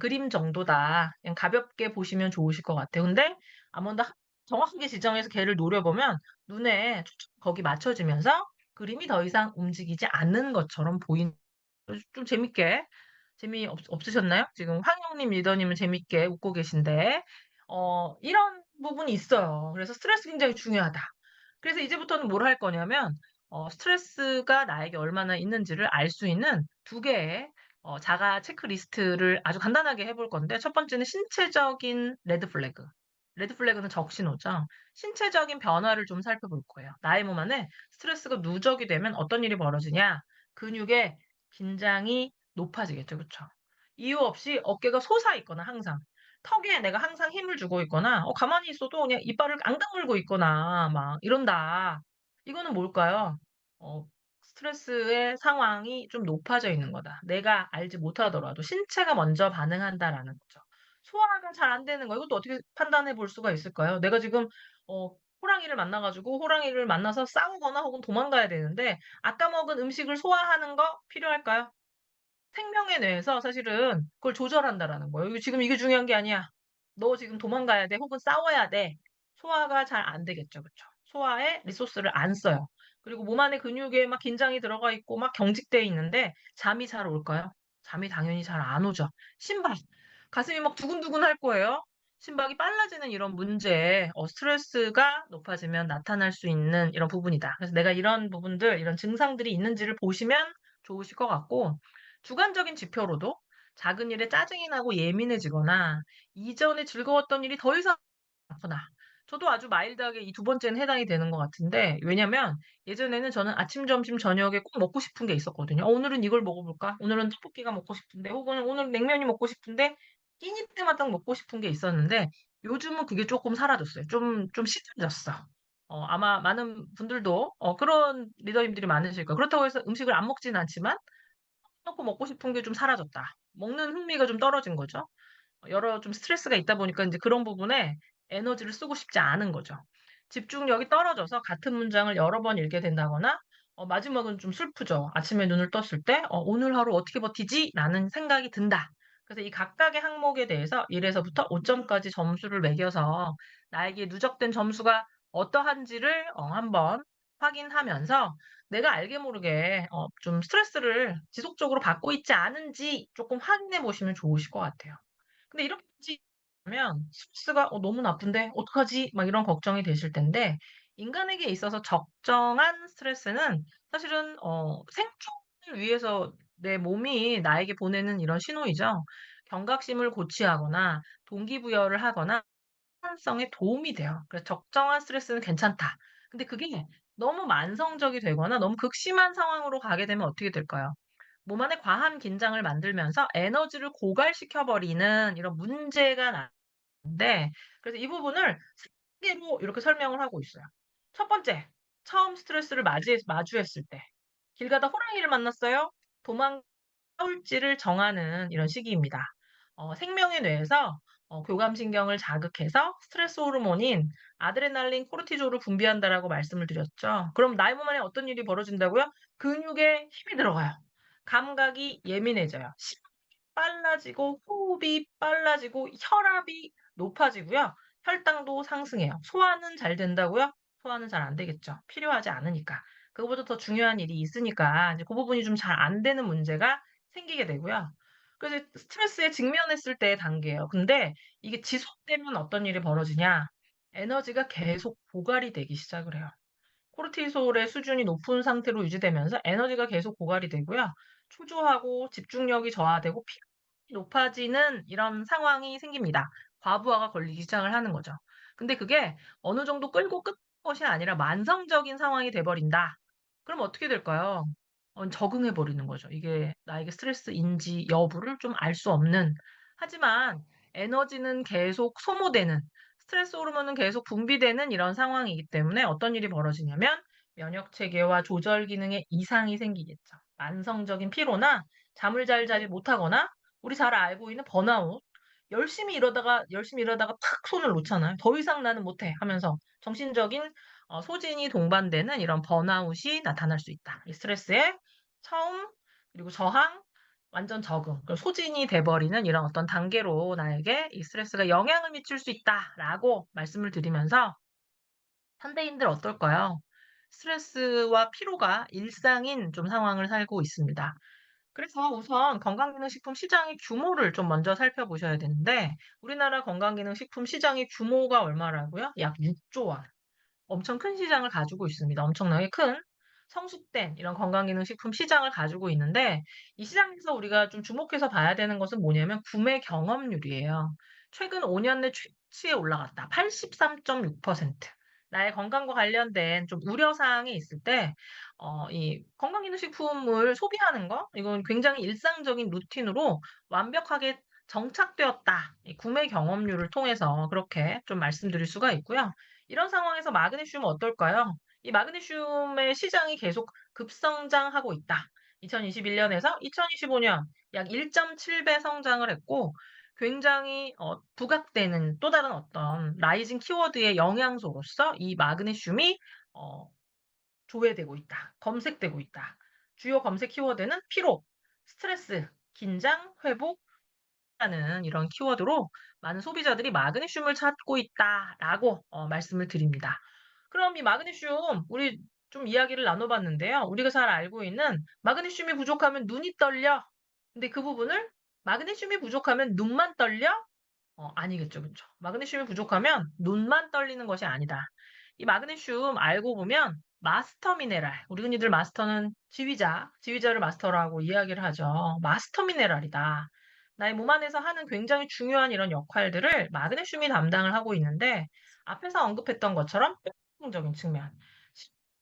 그림 정도다. 그냥 가볍게 보시면 좋으실 것 같아요. 근데 아무래도 정확하게 지정해서 걔를 노려보면 눈에 초점이 거기 맞춰지면서 그림이 더 이상 움직이지 않는 것처럼 보이는, 좀 재밌게, 없으셨나요? 지금 황영님 리더님은 재밌게 웃고 계신데 이런 부분이 있어요. 그래서 스트레스 굉장히 중요하다. 그래서 이제부터는 뭘 할 거냐면 스트레스가 나에게 얼마나 있는지를 알 수 있는 두 개의 자가 체크리스트를 아주 간단하게 해볼 건데, 첫 번째는 신체적인 레드 플래그. 레드 플래그는 적신호죠. 신체적인 변화를 좀 살펴볼 거예요. 나의 몸 안에 스트레스가 누적이 되면 어떤 일이 벌어지냐? 근육의 긴장이 높아지겠죠. 그쵸? 이유 없이 어깨가 솟아 있거나 항상, 턱에 내가 항상 힘을 주고 있거나 가만히 있어도 그냥 이빨을 앙 다물고 있거나 막 이런다. 이거는 뭘까요? 어 스트레스의 상황이 좀 높아져 있는 거다. 내가 알지 못하더라도 신체가 먼저 반응한다라는 거죠. 소화가 잘 안 되는 거, 이것도 어떻게 판단해 볼 수가 있을까요? 내가 지금 어 호랑이를 만나 가지고 호랑이를 만나서 싸우거나 혹은 도망가야 되는데 아까 먹은 음식을 소화하는 거 필요할까요? 생명의 뇌에서 사실은 그걸 조절한다라는 거예요. 이거 지금 이게 중요한 게 아니야. 너 지금 도망가야 돼. 혹은 싸워야 돼. 소화가 잘 안 되겠죠. 그쵸? 소화에 리소스를 안 써요. 그리고 몸 안에 근육에 막 긴장이 들어가 있고 막 경직돼 있는데 잠이 잘 올까요? 잠이 당연히 잘 안 오죠. 심박, 가슴이 막 두근두근할 거예요. 심박이 빨라지는 이런 문제, 스트레스가 높아지면 나타날 수 있는 이런 부분이다. 그래서 내가 이런 부분들, 이런 증상들이 있는지를 보시면 좋으실 것 같고, 주관적인 지표로도 작은 일에 짜증이 나고 예민해지거나 이전에 즐거웠던 일이 더 이상 않거나, 저도 아주 마일드하게 이 두 번째는 해당이 되는 것 같은데, 왜냐면 예전에는 저는 아침, 점심, 저녁에 꼭 먹고 싶은 게 있었거든요. '오늘은 이걸 먹어볼까? 오늘은 떡볶이가 먹고 싶은데.' 혹은 '오늘 냉면이 먹고 싶은데.' 끼니 때마다 먹고 싶은 게 있었는데 요즘은 그게 쪼끔 사라졌어요. 좀 시들해졌어. 아마 많은 분들도 그런 리더님들이 많으실 거예요. 그렇다고 해서 음식을 안 먹지는 않지만 놓고 먹고 싶은 게 좀 사라졌다. 먹는 흥미가 좀 떨어진 거죠. 여러 좀 스트레스가 있다 보니까 인제 그런 부분에 에너지를 쓰고 싶지 않은 거죠. 집중력이 떨어져서 같은 문장을 여러 번 읽게 된다거나 마지막은 좀 슬프죠. 아침에 눈을 떴을 때 '오늘 하루 어떻게 버티지?'라는 생각이 든다. 그래서 이 각각의 항목에 대해서 1 에서부터 5 점까지 점수를 매겨서 나에게 누적된 점수가 어떠한지를 한번 확인하면서 내가 알게 모르게 좀 스트레스를 지속적으로 받고 있지 않은지 쪼끔 확인해 보시면 좋으실 것 같아요. 근데 이렇게 하면 스트레스가 '너무 나쁜데 어떡하지?' 막 이런 걱정이 되실 텐데, 인간에게 있어서 적정한 스트레스는 사실은 생존을 위해서 내 몸이 나에게 보내는 이런 신호이죠. 경각심을 고취하거나 동기부여를 하거나 생산성에 도움이 돼요. 그래서 적정한 스트레스는 괜찮다. 근데 그게 너무 만성적이 되거나 너무 극심한 상황으로 가게 되면 어떻게 될까요? 몸 안에 과한 긴장을 만들면서 에너지를 고갈시켜 버리는 이런 문제가 나는데, 그래서 이 부분을 3 개로 이렇게 설명을 하고 있어요. 첫 번째, 처음 스트레스를 마주했을 때. 길 가다 호랑이를 만났어요. 싸울지를 정하는 이런 시기입니다. 생명의 뇌에서 교감신경을 자극해서 스트레스 호르몬인 아드레날린, 코르티졸을 분비한다라고 말씀을 드렸죠. 그럼 나의 몸 안에 어떤 일이 벌어진다고요? 근육에 힘이 들어가요. 감각이 예민해져요. 심박이 빨라지고 호흡이 빨라지고 혈압이 높아지고요. 혈당도 상승해요. 소화는 잘 된다고요? 소화는 잘 안 되겠죠. 필요하지 않으니까. 그거보다 더 중요한 일이 있으니까 이제 그 부분이 좀 잘 안 되는 문제가 생기게 되고요. 그래서 스트레스에 직면했을 때의 단계예요. 근데 이게 지속되면 어떤 일이 벌어지냐? 에너지가 계속 고갈이 되기 시작을 해요. 코르티솔의 수준이 높은 상태로 유지되면서 에너지가 계속 고갈이 되고요. 초조하고 집중력이 저하되고 피곤이 높아지는 이런 상황이 생깁니다. 과부하가 걸리기 시작을 하는 거죠. 근데 그게 어느 정도 끌고 끝 것이 아니라 만성적인 상황이 돼 버린다. 그럼 어떻게 될까요? 적응해 버리는 거죠. 이게 나에게 스트레스인지 여부를 좀 알 수 없는, 하지만 에너지는 계속 소모되는, 스트레스 호르몬은 계속 분비되는 이런 상황이기 때문에 어떤 일이 벌어지냐면 면역 체계와 조절 기능에 이상이 생기겠죠. 만성적인 피로나 잠을 잘 자지 못하거나 우리 잘 알고 있는 번아웃, 열심히 일하다가 탁 손을 놓잖아요. '더 이상 나는 못해.' 하면서 정신적인 소진이 동반되는 이런 번아웃이 나타날 수 있다. 이 스트레스에 처음, 그리고 저항, 완전 적응, 그리고 소진이 돼 버리는 이런 어떤 단계로 나에게 이 스트레스가 영향을 미칠 수 있다라고 말씀을 드리면서, 현대인들 어떨까요? 스트레스와 피로가 일상인 좀 상황을 살고 있습니다. 그래서 우선 건강기능식품 시장의 규모를 좀 먼저 살펴보셔야 되는데, 우리나라 건강기능식품 시장의 규모가 얼마라고요? 약 6조 원. 엄청 큰 시장을 가지고 있습니다. 엄청나게 큰 성숙된 이런 건강기능식품 시장을 가지고 있는데, 이 시장에서 우리가 좀 주목해서 봐야 되는 것은 뭐냐면 구매 경험률이에요. 최근 5년 내 최치에 올라갔다. 83.6%. 나의 건강과 관련된 좀 우려 사항이 있을 때 이 건강기능식품을 소비하는 거, 이건 굉장히 일상적인 루틴으로 완벽하게 정착되었다. 이 구매 경험률을 통해서 그렇게 좀 말씀드릴 수가 있고요. 이런 상황에서 마그네슘은 어떨까요? 이 마그네슘의 시장이 계속 급성장하고 있다. 2021년에서 2025년 약 1.7배 성장을 했고, 굉장히 부각되는 또 다른 어떤 라이징 키워드의 영양소로서 이 마그네슘이 어 조회되고 있다. 검색되고 있다. 주요 검색 키워드는 피로, 스트레스, 긴장, 회복 라는 이런 키워드로 많은 소비자들이 마그네슘을 찾고 있다라고 말씀을 드립니다. 그럼 이 마그네슘 우리 좀 이야기를 나눠 봤는데요. 우리가 잘 알고 있는 마그네슘이 부족하면 눈이 떨려. 근데 그 부분을 마그네슘이 부족하면 눈만 떨려? 아니겠죠. 그쵸. 마그네슘이 부족하면 눈만 떨리는 것이 아니다. 이 마그네슘 알고 보면 마스터 미네랄, 우리 흔히들 마스터는 지휘자를 마스터라고 이야기를 하죠. 마스터 미네랄이다. 나의 몸 안에서 하는 굉장히 중요한 이런 역할들을 마그네슘이 담당을 하고 있는데, 앞에서 언급했던 것처럼 적인 측면,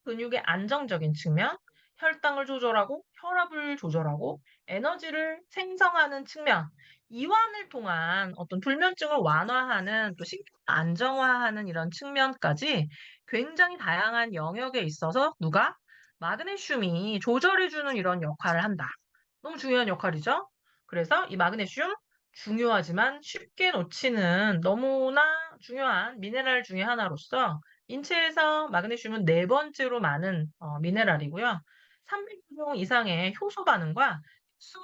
근육의 안정적인 측면, 혈당을 조절하고 혈압을 조절하고 에너지를 생성하는 측면, 이완을 통한 어떤 불면증을 완화하는, 또 신경 안정화하는 이런 측면까지 굉장히 다양한 영역에 있어서 누가? 마그네슘이 조절해 주는 이런 역할을 한다. 너무 중요한 역할이죠. 그래서 이 마그네슘 중요하지만 쉽게 놓치는 너무나 중요한 미네랄 중에 하나로서 인체에서 마그네슘은 네 번째로 많은 미네랄이고요. 300종 이상의 효소 반응과 흡수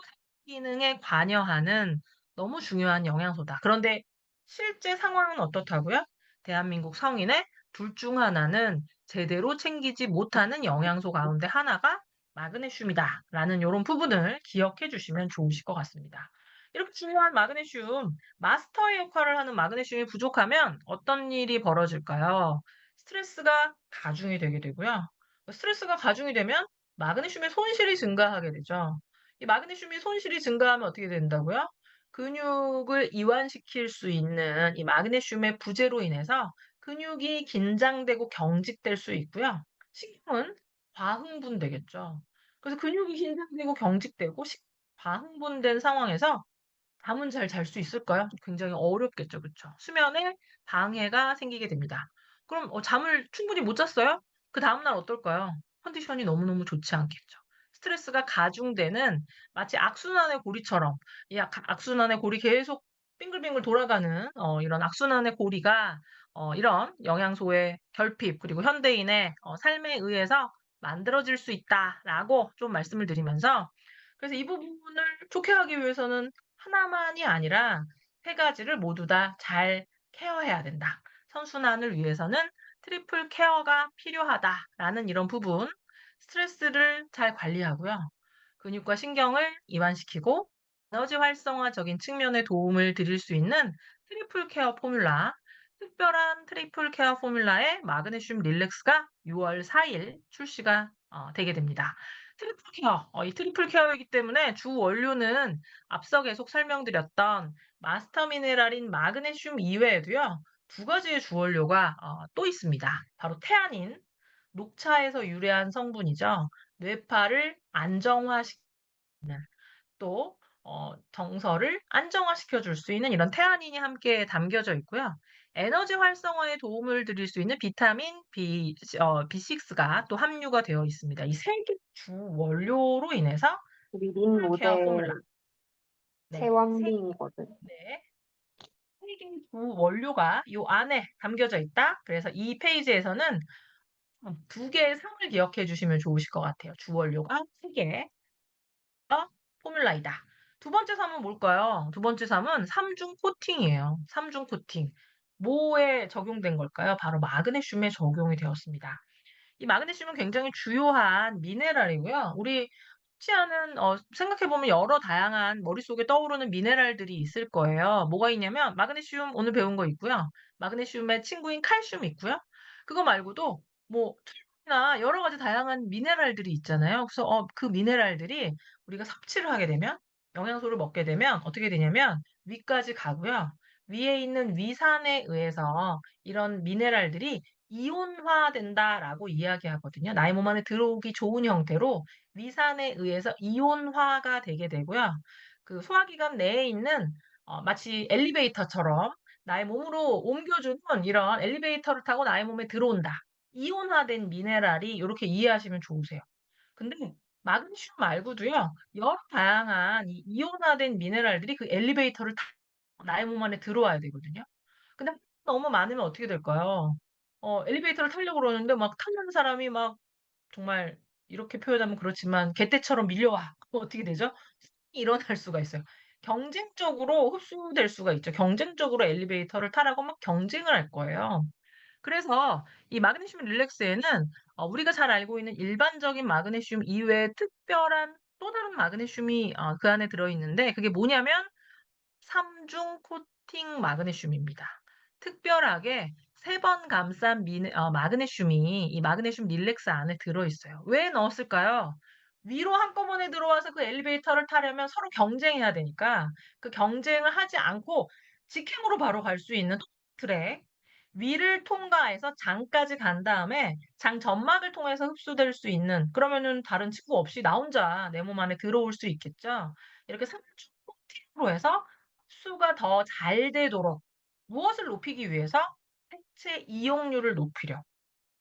기능에 관여하는 너무 중요한 영양소다. 그런데 실제 상황은 어떻다고요? 대한민국 성인의 둘 중 하나는 제대로 챙기지 못하는 영양소 가운데 하나가 마그네슘이다라는 요런 부분을 기억해 주시면 좋으실 것 같습니다. 이렇게 중요한 마그네슘, 마스터의 역할을 하는 마그네슘이 부족하면 어떤 일이 벌어질까요? 스트레스가 가중이 되게 되고요. 스트레스가 가중이 되면 마그네슘의 손실이 증가하게 되죠. 이 마그네슘이 손실이 증가하면 어떻게 된다고요? 근육을 이완시킬 수 있는 이 마그네슘의 부재로 인해서 근육이 긴장되고 경직될 수 있고요. 신경은 과흥분되겠죠. 그래서 근육이 긴장되고 경직되고 과흥분된 상황에서 잠은 잘 잘 수 있을까요? 굉장히 어렵겠죠. 그쵸? 수면에 방해가 생기게 됩니다. 그럼 잠을 충분히 못 잤어요? 그다음 날 어떨까요? 컨디션이 너무너무 좋지 않겠죠. 스트레스가 가중되는, 마치 악순환의 고리처럼 이 악순환의 고리 계속 빙글빙글 돌아가는 이런 악순환의 고리가 이런 영양소의 결핍, 그리고 현대인의 삶에 의해서 만들어질 수 있다라고 좀 말씀을 드리면서, 그래서 이 부분을 좋게 하기 위해서는 하나만이 아니라 세 가지를 모두 다 잘 케어해야 된다. 선순환을 위해서는 트리플 케어가 필요하다라는 이런 부분, 스트레스를 잘 관리하고요. 근육과 신경을 이완시키고 에너지 활성화적인 측면에 도움을 드릴 수 있는 트리플 케어 포뮬라, 특별한 트리플 케어 포뮬라의 마그네슘 릴렉스가 6월 4일 출시가 되게 됩니다. 트리플 케어, 이 트리플 케어이기 때문에 주 원료는 앞서 계속 설명드렸던 마스터 미네랄인 마그네슘 이외에도요, 두 가지의 주 원료가 또 있습니다. 바로 태아닌, 녹차에서 유래한 성분이죠. 뇌파를 안정화시키는 또 정서를 안정화시켜 줄 수 있는 이런 태아닌이 함께 담겨져 있고요. 에너지 활성화에 도움을 드릴 수 있는 비타민 B6가 또 함유가 되어 있습니다. 이 세 개 주 원료로 인해서 우리 린 콜 케어 포뮬라. 모델 네. 채원빈이거든. 네. 세 개 주 원료가 요 안에 담겨져 있다. 그래서 이 페이지에서는 두 개의 상을 기억해 주시면 좋으실 것 같아요. 주 원료가 세 개. 포뮬라이다. 두 번째 삶은 뭘까요? 두 번째 삶은 삼중 코팅이에요. 삼중 코팅. 뭐에 적용된 걸까요? 바로 마그네슘에 적용이 되었습니다. 이 마그네슘은 굉장히 주요한 미네랄이고요. 우리 쉽지 않은 생각해 보면 여러 다양한 머릿속에 떠오르는 미네랄들이 있을 거예요. 뭐가 있냐면 마그네슘 오늘 배운 거 있고요. 마그네슘의 친구인 칼슘 있고요. 그거 말고도 뭐 철분이나 여러 가지 다양한 미네랄들이 있잖아요. 그래서 그 미네랄들이 우리가 섭취를 하게 되면 영양소를 먹게 되면 어떻게 되냐면 위까지 가고요. 위에 있는 위산에 의해서 이런 미네랄들이 이온화된다라고 이야기하거든요. 나의 몸 안에 들어오기 좋은 형태로 위산에 의해서 이온화가 되게 되고요. 그 소화기관 내에 있는 마치 엘리베이터처럼 나의 몸으로 옮겨주는 이런 엘리베이터를 타고 나의 몸에 들어온다. 이온화된 미네랄이 이렇게 이해하시면 좋으세요. 근데 마그네슘 말고도요. 여러 다양한 이 이온화된 미네랄들이 그 엘리베이터를 타고 나의 몸 안에 들어와야 되거든요. 근데 너무 많으면 어떻게 될까요? 엘리베이터를 타려고 그러는데 막 타려는 사람이 막 정말 이렇게 표현하면 그렇지만 개떼처럼 밀려와. 그럼 어떻게 되죠? 일어날 수가 있어요. 경쟁적으로 흡수될 수가 있죠. 경쟁적으로 엘리베이터를 타라고 막 경쟁을 할 거예요. 그래서 이 마그네슘 릴렉스에는 우리가 잘 알고 있는 일반적인 마그네슘 이외에 특별한 또 다른 마그네슘이 그 안에 들어 있는데 그게 뭐냐면 삼중 코팅 마그네슘입니다. 특별하게 3번 감싼 마그네슘이 이 마그네슘 릴렉스 안에 들어있어요. 왜 넣었을까요? 위로 한꺼번에 들어와서 그 엘리베이터를 타려면 서로 경쟁해야 되니까 그 경쟁을 하지 않고 직행으로 바로 갈 수 있는 트랙 위를 통과해서 장까지 간 다음에 장 점막을 통해서 흡수될 수 있는 그러면은 다른 친구 없이 나 혼자 내 몸 안에 들어올 수 있겠죠. 이렇게 삼중 코팅으로 해서 흡수가 더 잘 되도록 무엇을 높이기 위해서? 생체 이용률을 높이려.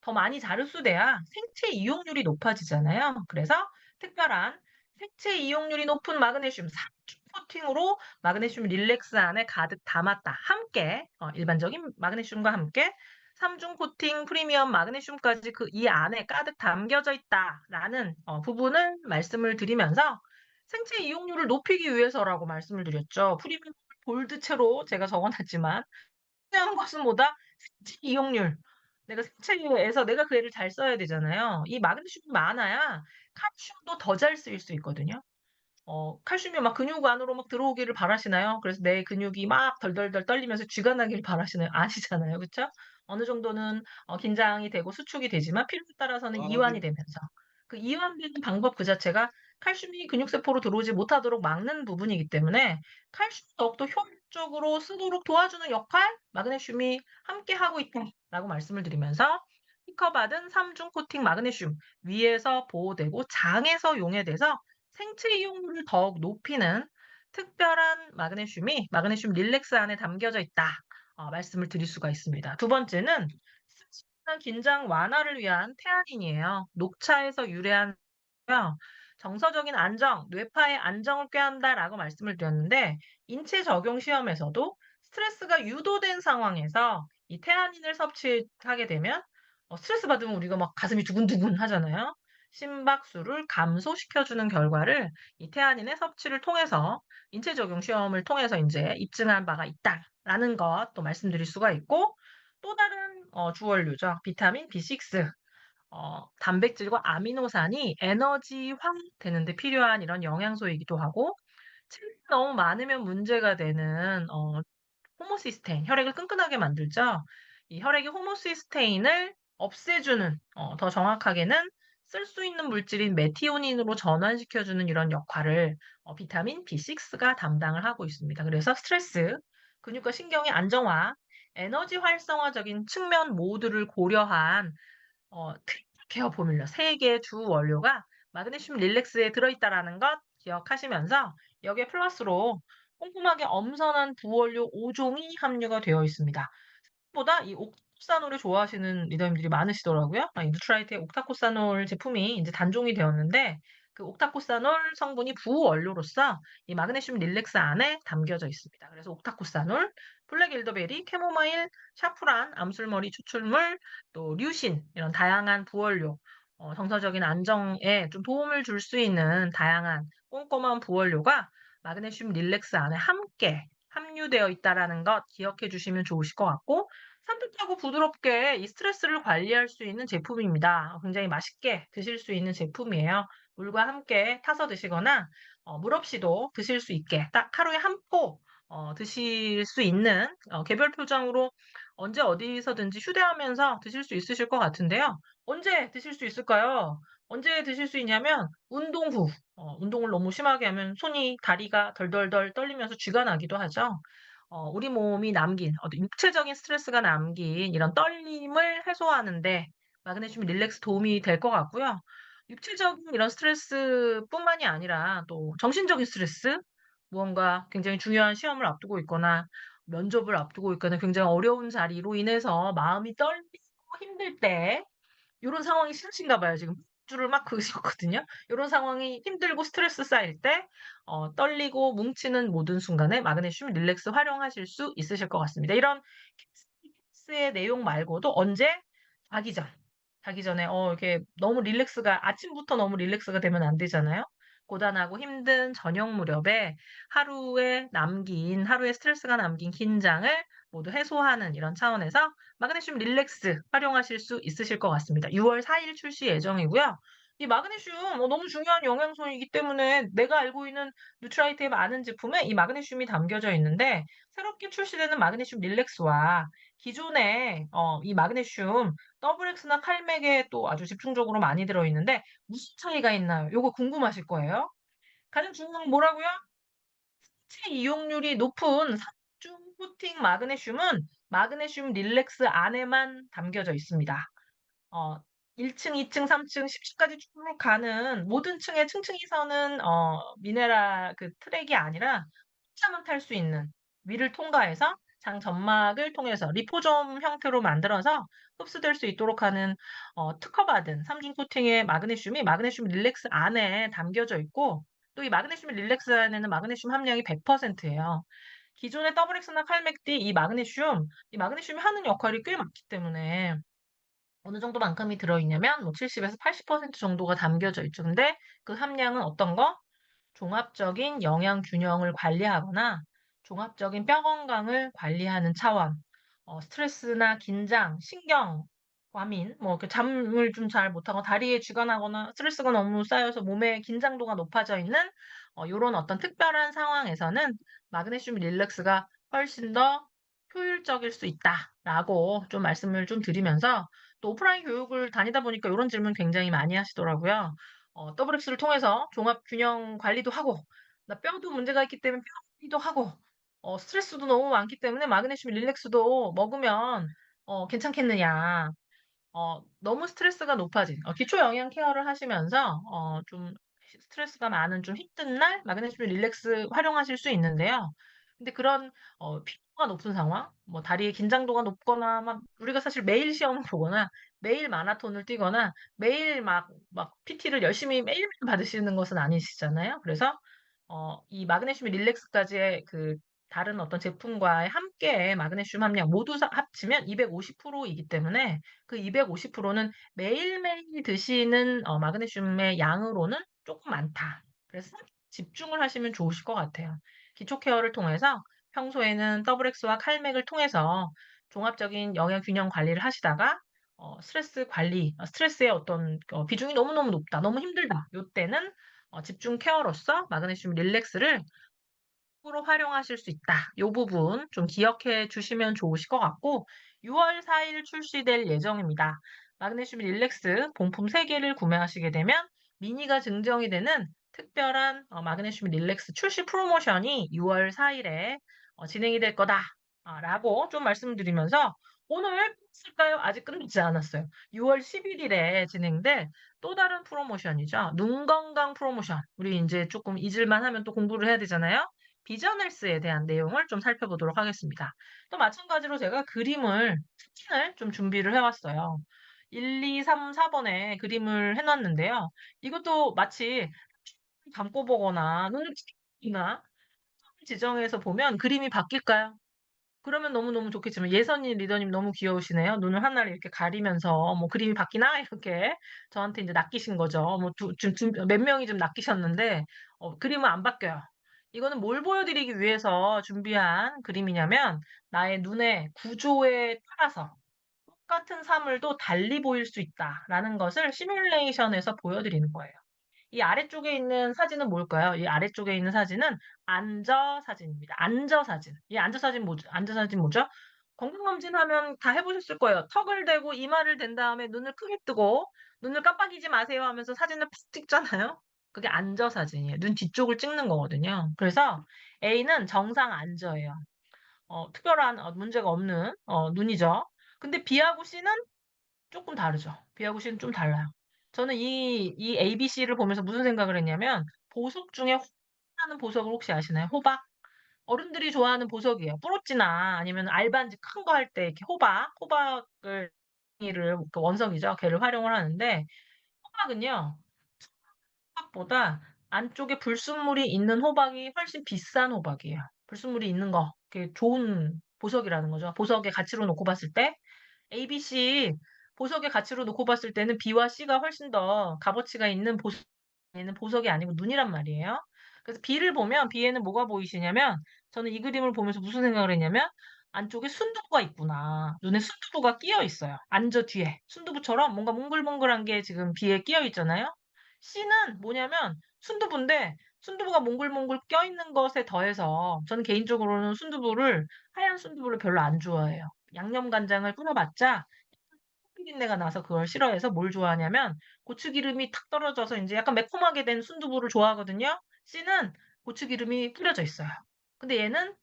더 많이 잘 흡수돼야 생체 이용률이 높아지잖아요. 그래서 특별한 생체 이용률이 높은 마그네슘 3중 코팅으로 마그네슘 릴렉스 안에 가득 담았다. 함께 일반적인 마그네슘과 함께 3중 코팅 프리미엄 마그네슘까지 그 이 안에 가득 담겨져 있다라는 부분을 말씀을 드리면서 생체 이용률을 높이기 위해서라고 말씀을 드렸죠. 프리미엄 볼드체로 제가 적어놨지만 중요한 것은 뭐다? 생체 이용률. 내가 생체에서 내가 그 애를 잘 써야 되잖아요. 이 마그네슘이 많아야 칼슘도 더 잘 쓰일 수 있거든요. 칼슘이 막 근육 안으로 막 들어오기를 바라시나요? 그래서 내 근육이 막 덜덜덜 떨리면서 쥐가 나기를 바라시나요? 아니잖아요. 그쵸? 어느 정도는 긴장이 되고 수축이 되지만 필요에 따라서는 이완이 되면서 그 이완되는 방법 그 자체가 칼슘이 근육세포로 들어오지 못하도록 막는 부분이기 때문에 칼슘이 더욱더 효율적으로 쓰도록 도와주는 역할 마그네슘이 함께 하고 있다라고 말씀을 드리면서 특허받은 3중 코팅 마그네슘 위에서 보호되고 장에서 용해돼서 생체 이용률을 더욱 높이는 특별한 마그네슘이 마그네슘 릴렉스 안에 담겨져 있다. 말씀을 드릴 수가 있습니다. 두 번째는 스트레스나 긴장 완화를 위한 테아닌이에요. 녹차에서 유래한 정서적인 안정, 뇌파의 안정을 꾀한다라고 말씀을 드렸는데 인체 적용 시험에서도 스트레스가 유도된 상황에서 이 테아닌을 섭취하게 되면 스트레스 받으면 우리가 막 가슴이 두근두근 하잖아요. 심박수를 감소시켜주는 결과를 이 태아닌의 섭취를 통해서 인체 적용 시험을 통해서 이제 입증한 바가 있다라는 것 또 말씀드릴 수가 있고 또 다른 주원료죠. 비타민 B6 단백질과 아미노산이 에너지화 되는 데 필요한 이런 영양소이기도 하고 체력이 너무 많으면 문제가 되는 호모시스테인, 혈액을 끈끈하게 만들죠. 이 혈액의 호모시스테인을 없애주는, 더 정확하게는 쓸 수 있는 물질인 메티오닌으로 전환시켜주는 이런 역할을 비타민 B6가 담당을 하고 있습니다. 그래서 스트레스, 근육과 신경의 안정화, 에너지 활성화적인 측면 모두를 고려한 케어 포뮬러 3개의 주 원료가 마그네슘 릴렉스에 들어있다라는 것 기억하시면서 여기에 플러스로 꼼꼼하게 엄선한 부원료 5종이 함유가 되어 있습니다. 보다 이 옥타코사놀을 좋아하시는 리더님들이 많으시더라고요. 이 누트라이트의 옥타코사놀 제품이 이제 단종이 되었는데 그 옥타코사놀 성분이 부원료로서 이 마그네슘 릴렉스 안에 담겨져 있습니다. 그래서 옥타코사놀, 블랙 엘더베리, 캐모마일, 샤프란, 암술머리 추출물, 또 류신 이런 다양한 부원료, 정서적인 안정에 좀 도움을 줄 수 있는 다양한 꼼꼼한 부원료가 마그네슘 릴렉스 안에 함께 함유되어 있다라는 것 기억해 주시면 좋으실 것 같고 산뜻하고 부드럽게 이 스트레스를 관리할 수 있는 제품입니다. 굉장히 맛있게 드실 수 있는 제품이에요. 물과 함께 타서 드시거나 물 없이도 드실 수 있게 딱 하루에 한 포 드실 수 있는 개별 표정으로 언제 어디서든지 휴대하면서 드실 수 있으실 것 같은데요. 언제 드실 수 있을까요? 언제 드실 수 있냐면 운동 후. 운동을 너무 심하게 하면 손이 다리가 덜덜덜 떨리면서 쥐가 나기도 하죠. 우리 몸이 남긴 육체적인 스트레스가 남긴 이런 떨림을 해소하는 데 마그네슘 릴렉스 도움이 될 것 같고요. 육체적인 이런 스트레스뿐만이 아니라 또 정신적인 스트레스, 무언가 굉장히 중요한 시험을 앞두고 있거나 면접을 앞두고 있거나 굉장히 어려운 자리로 인해서 마음이 떨리고 힘들 때 요런 상황이 싫으신가 봐요 지금. 줄을 막 그으셨거든요. 요런 상황이 힘들고 스트레스 쌓일 때 떨리고 뭉치는 모든 순간에 마그네슘 릴렉스 활용하실 수 있으실 것 같습니다. 이런 캡스의 내용 말고도 언제? 자기 전. 자기 전에 이렇게 너무 릴렉스가 아침부터 너무 릴렉스가 되면 안 되잖아요. 고단하고 힘든 저녁 무렵에 하루에 스트레스가 남긴 긴장을 모두 해소하는 이런 차원에서 마그네슘 릴렉스 활용하실 수 있으실 것 같습니다. 6월 4일 출시 예정이고요. 이 마그네슘 너무 중요한 영양소이기 때문에 내가 알고 있는 뉴트라이트의 많은 제품에 이 마그네슘이 담겨져 있는데 새롭게 출시되는 마그네슘 릴렉스와 기존의 이 마그네슘 더블엑스나 칼맥에 또 아주 집중적으로 많이 들어있는데 무슨 차이가 있나요? 요거 궁금하실 거예요. 가장 중요한 건 뭐라고요? 체 이용률이 높은 삼중 코팅 마그네슘은 마그네슘 릴렉스 안에만 담겨져 있습니다. 어 1 층, 2 층, 3 층, 10 층까지 쭉 가는 모든 층에 층층이 서는 미네랄 그 트랙이 아니라 혼자만 탈 수 있는 위를 통과해서 장 점막을 통해서 리포솜 형태로 만들어서 흡수될 수 있도록 하는 특허받은 3중 코팅의 마그네슘이 마그네슘 릴렉스 안에 담겨져 있고 또 이 마그네슘 릴렉스 안에는 마그네슘 함량이 100% 예요. 기존의 더블엑스나 칼맥디 이 마그네슘이 하는 역할이 꽤 많기 때문에 어느 정도만큼이 들어있냐면 뭐 70에서 80% 정도가 담겨져 있죠. 근데 그 함량은 어떤 거? 종합적인 영양 균형을 관리하거나 종합적인 뼈 건강을 관리하는 차원, 스트레스나 긴장, 신경, 과민, 뭐 이렇게 잠을 좀 잘 못하고 다리에 쥐가 나거나 스트레스가 너무 쌓여서 몸의 긴장도가 높아져 있는 요런 어떤 특별한 상황에서는 마그네슘 릴렉스가 훨씬 더 효율적일 수 있다라고 좀 말씀을 좀 드리면서 또 오프라인 교육을 다니다 보니까 요런 질문 굉장히 많이 하시더라고요. WX를 통해서 종합 균형 관리도 하고 나 뼈도 문제가 있기 때문에 뼈 관리도 하고 스트레스도 너무 많기 때문에 마그네슘 릴렉스도 먹으면 괜찮겠느냐. 너무 스트레스가 높아진 기초 영양 케어를 하시면서 좀 스트레스가 많은 좀 힘든 날 마그네슘 릴렉스 활용하실 수 있는데요. 근데 그런 피로가 높은 상황, 뭐 다리의 긴장도가 높거나 막 우리가 사실 매일 시험을 보거나 매일 마라톤을 뛰거나 매일 막 PT를 열심히 매일매일 받으시는 것은 아니시잖아요. 그래서 이 마그네슘 릴렉스까지의 그 다른 어떤 제품과 함께 마그네슘 함량 모두 합치면 250% 이기 때문에 그 250%는 매일매일 드시는 마그네슘의 양으로는 조금 많다. 그래서 집중을 하시면 좋으실 것 같아요. 기초 케어를 통해서 평소에는 더블엑스와 칼맥을 통해서 종합적인 영양 균형 관리를 하시다가 스트레스의 어떤 비중이 너무너무 높다. 너무 힘들다. 요때는 집중 케어로서 마그네슘 릴렉스를 으로 활용하실 수 있다. 요 부분 좀 기억해 주시면 좋으실 것 같고 6월 4일 출시될 예정입니다. 마그네슘 릴렉스 본품 3개를 구매하시게 되면 미니가 증정이 되는 특별한 마그네슘 릴렉스 출시 프로모션이 6월 4일에 진행이 될 거다. 라고 좀 말씀드리면서 오늘 끝일까요? 아직 끝나지 않았어요. 6월 11일에 진행될 또 다른 프로모션이죠. 눈 건강 프로모션. 우리 이제 조금 잊을만 하면 또 공부를 해야 되잖아요. 비전 헬스에 대한 내용을 좀 살펴보도록 하겠습니다. 또 마찬가지로 제가 사진을 좀 준비를 해왔어요. 1, 2, 3, 4번에 그림을 해놨는데요. 이것도 마치 감고 보거나 눈을 찌나 지정해서 보면 그림이 바뀔까요? 그러면 너무너무 좋겠지만 예선님 리더님 너무 귀여우시네요. 눈을 하나를 이렇게 가리면서 뭐 그림이 바뀌나 이렇게 저한테 이제 낚이신 거죠. 뭐 몇 명이 좀 낚이셨는데 그림은 안 바뀌어요. 이거는 뭘 보여드리기 위해서 준비한 그림이냐면 나의 눈의 구조에 따라서 똑같은 사물도 달리 보일 수 있다라는 것을 시뮬레이션에서 보여드리는 거예요. 이 아래쪽에 있는 사진은 뭘까요? 이 아래쪽에 있는 사진은 앉아 사진입니다. 앉아 사진. 이 앉아 사진 뭐죠? 앉아 사진 뭐죠? 건강검진하면 다 해보셨을 거예요. 턱을 대고 이마를 댄 다음에 눈을 크게 뜨고 눈을 깜빡이지 마세요 하면서 사진을 팍 찍잖아요. 그게 앉아 사진이에요. 눈 뒤쪽을 찍는 거거든요. 그래서 A는 정상 앉아예요. 특별한 문제가 없는 눈이죠. 근데 B하고 C는 조금 다르죠. B하고 C는 좀 달라요. 저는 이 ABC를 보면서 무슨 생각을 했냐면, 보석 중에 호박하는 보석을 혹시 아시나요? 호박? 어른들이 좋아하는 보석이에요. 뿌로찌나 아니면 알반지 큰 거 할 때 이렇게 호박을, 그 원석이죠. 걔를 활용을 하는데, 호박은요, 호박보다 안쪽에 불순물이 있는 호박이 훨씬 비싼 호박이에요. 불순물이 있는 거. 그게 좋은 보석이라는 거죠. 보석의 가치로 놓고 봤을 때. ABC 보석의 가치로 놓고 봤을 때는 B와 C가 훨씬 더 값어치가 있는 보석이 아니고 눈이란 말이에요. 그래서 B를 보면 B에는 뭐가 보이시냐면 저는 이 그림을 보면서 무슨 생각을 했냐면 안쪽에 순두부가 있구나. 눈에 순두부가 끼어 있어요. 앉아 뒤에. 순두부처럼 뭔가 몽글몽글한 게 지금 B에 끼어 있잖아요. C는 뭐냐면 순두부인데 순두부가 몽글몽글 껴있는 것에 더해서 저는 개인적으로는 하얀 순두부를 별로 안 좋아해요. 양념간장을 뿌려봤자 비린내가 나서 그걸 싫어해서 뭘 좋아하냐면 고추기름이 탁 떨어져서 이제 약간 매콤하게 된 순두부를 좋아하거든요. C는 고추기름이 뿌려져 있어요. 근데 얘는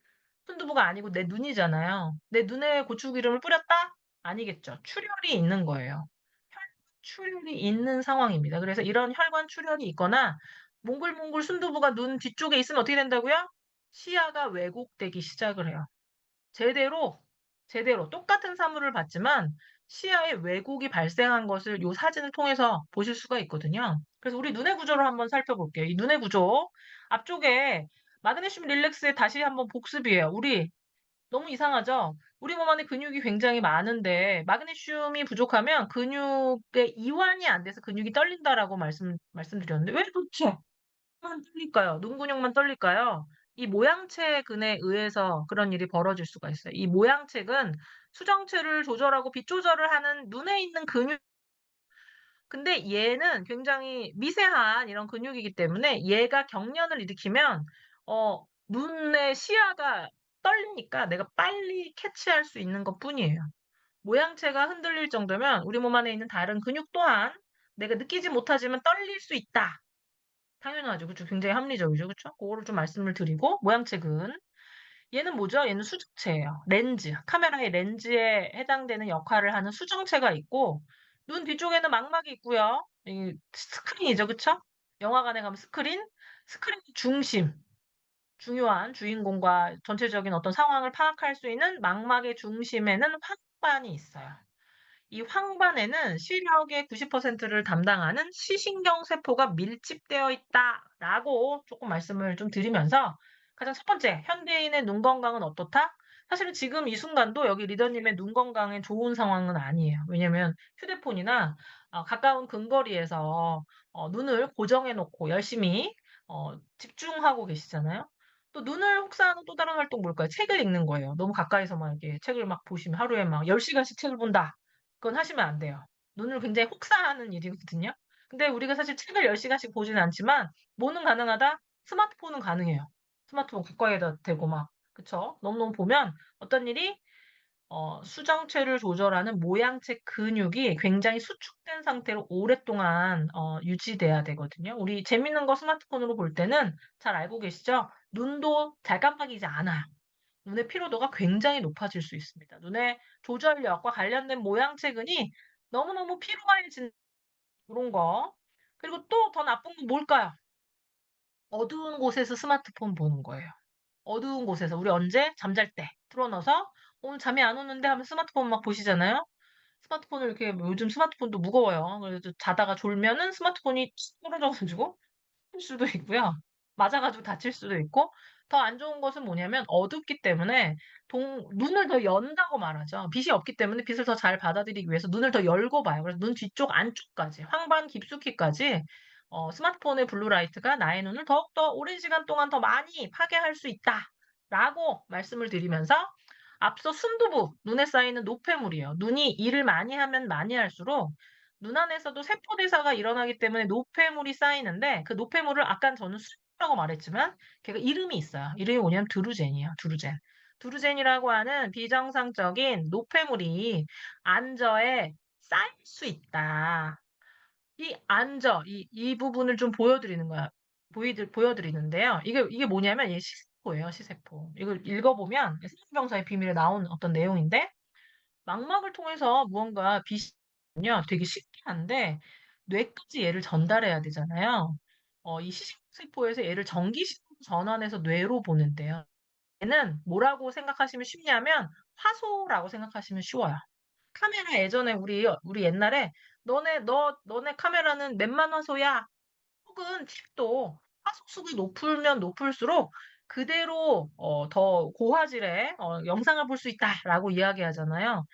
순두부가 아니고 내 눈이잖아요. 내 눈에 고추기름을 뿌렸다? 아니겠죠. 출혈이 있는 거예요. 출혈이 있는 상황입니다. 그래서 이런 혈관 출혈이 있거나 몽글몽글 순두부가 눈 뒤쪽에 있으면 어떻게 된다고요? 시야가 왜곡되기 시작을 해요. 제대로, 제대로 똑같은 사물을 봤지만 시야에 왜곡이 발생한 것을 이 사진을 통해서 보실 수가 있거든요. 그래서 우리 눈의 구조를 한번 살펴볼게요. 이 눈의 구조. 앞쪽에 마그네슘 릴렉스에 다시 한번 복습이에요. 우리 너무 이상하죠? 우리 몸 안에 근육이 굉장히 많은데 마그네슘이 부족하면 근육의 이완이 안 돼서 근육이 떨린다라고 말씀드렸는데 왜 도대체 만 떨릴까요? 눈 근육만 떨릴까요? 이 모양체근에 의해서 그런 일이 벌어질 수가 있어요. 이 모양체근 수정체를 조절하고 빛 조절을 하는 눈에 있는 근육. 근데 얘는 굉장히 미세한 이런 근육이기 때문에 얘가 경련을 일으키면 눈의 시야가 떨리니까 내가 빨리 캐치할 수 있는 것뿐이에요. 모양체가 흔들릴 정도면 우리 몸 안에 있는 다른 근육 또한 내가 느끼지 못하지만 떨릴 수 있다. 당연하죠. 그쵸. 굉장히 합리적이죠. 그쵸? 그거를 좀 말씀을 드리고, 모양책은. 얘는 뭐죠? 얘는 수정체예요. 렌즈. 카메라의 렌즈에 해당되는 역할을 하는 수정체가 있고, 눈 뒤쪽에는 망막이 있고요. 이 스크린이죠. 그쵸? 영화관에 가면 스크린 중심. 중요한 주인공과 전체적인 어떤 상황을 파악할 수 있는 망막의 중심에는 황반이 있어요. 이 황반에는 시력의 90%를 담당하는 시신경 세포가 밀집되어 있다라고 조금 말씀을 좀 드리면서 가장 첫 번째, 현대인의 눈 건강은 어떻다? 사실은 지금 이 순간도 여기 리더님의 눈 건강에 좋은 상황은 아니에요. 왜냐면 휴대폰이나 가까운 근거리에서 눈을 고정해 놓고 열심히 집중하고 계시잖아요. 또 눈을 혹사하는 또 다른 활동 뭘까요? 책을 읽는 거예요. 너무 가까이서만 이렇게 책을 막 보시면 하루에 막 10시간씩 책을 본다. 그건 하시면 안 돼요. 눈을 굉장히 혹사하는 일이거든요. 근데 우리가 사실 책을 10시간씩 보지는 않지만 뭐는 가능하다? 스마트폰은 가능해요. 스마트폰 가까이에다 대고 막 그쵸? 너무너무 보면 어떤 일이 수정체를 조절하는 모양체 근육이 굉장히 수축된 상태로 오랫동안 유지돼야 되거든요. 우리 재밌는 거 스마트폰으로 볼 때는 잘 알고 계시죠? 눈도 잘 깜빡이지 않아요. 눈의 피로도가 굉장히 높아질 수 있습니다. 눈의 조절력과 관련된 모양체근이 너무너무 피로해진 그런 거. 그리고 또 더 나쁜 건 뭘까요? 어두운 곳에서 스마트폰 보는 거예요. 어두운 곳에서 우리 언제? 잠잘 때 틀어 놓아서 '오늘 잠이 안 오는데.' 하면 스마트폰 막 보시잖아요. 스마트폰을 이렇게 뭐 요즘 스마트폰도 무거워요. 그래서 자다가 졸면은 스마트폰이 떨어져 가지고 칠 수도 있고요. 맞아 가지고 다칠 수도 있고 더 안 좋은 것은 뭐냐면 어둡기 때문에 동 눈을 더 연다고 말하죠. 빛이 없기 때문에 빛을 더 잘 받아들이기 위해서 눈을 더 열고 봐요. 그래서 눈 뒤쪽 안쪽까지 황반 깊숙이까지 스마트폰의 블루라이트가 나의 눈을 더욱더 오랜 시간 동안 더 많이 파괴할 수 있다라고 말씀을 드리면서 앞서 순두부, 눈에 쌓이는 노폐물이에요. 눈이 일을 많이 하면 많이 할수록 눈 안에서도 세포 대사가 일어나기 때문에 노폐물이 쌓이는데 그 노폐물을 아깐 저는 수증이라고 말했지만 걔가 이름이 있어요. 이름이 뭐냐면 드루젠이에요. 드루젠. 드루젠이라고 하는 비정상적인 노폐물이 안저에 쌓일 수 있다. 이 안저 이 부분을 좀 보여드리는 거야. 보여드리는데요. 이게 뭐냐면 이 시세포예요, 시세포. 이걸 읽어보면 생명병사의 비밀에 나온 어떤 내용인데 망막을 통해서 무언가 빛이요 되게 신기한데 뇌까지 얘를 전달해야 되잖아요. 이 시시세포에서 얘를 전기신호로 전환해서 뇌로 보낸대요. 얘는 뭐라고 생각하시면 쉽냐면 화소라고 생각하시면 쉬워요. 카메라 예전에 우리 옛날에 너네 카메라는 몇만 화소야?" 혹은 칩도 화소수가 높으면 높을수록 그대로 더 고화질의 영상을 볼 수 있다라고 이야기하잖아요.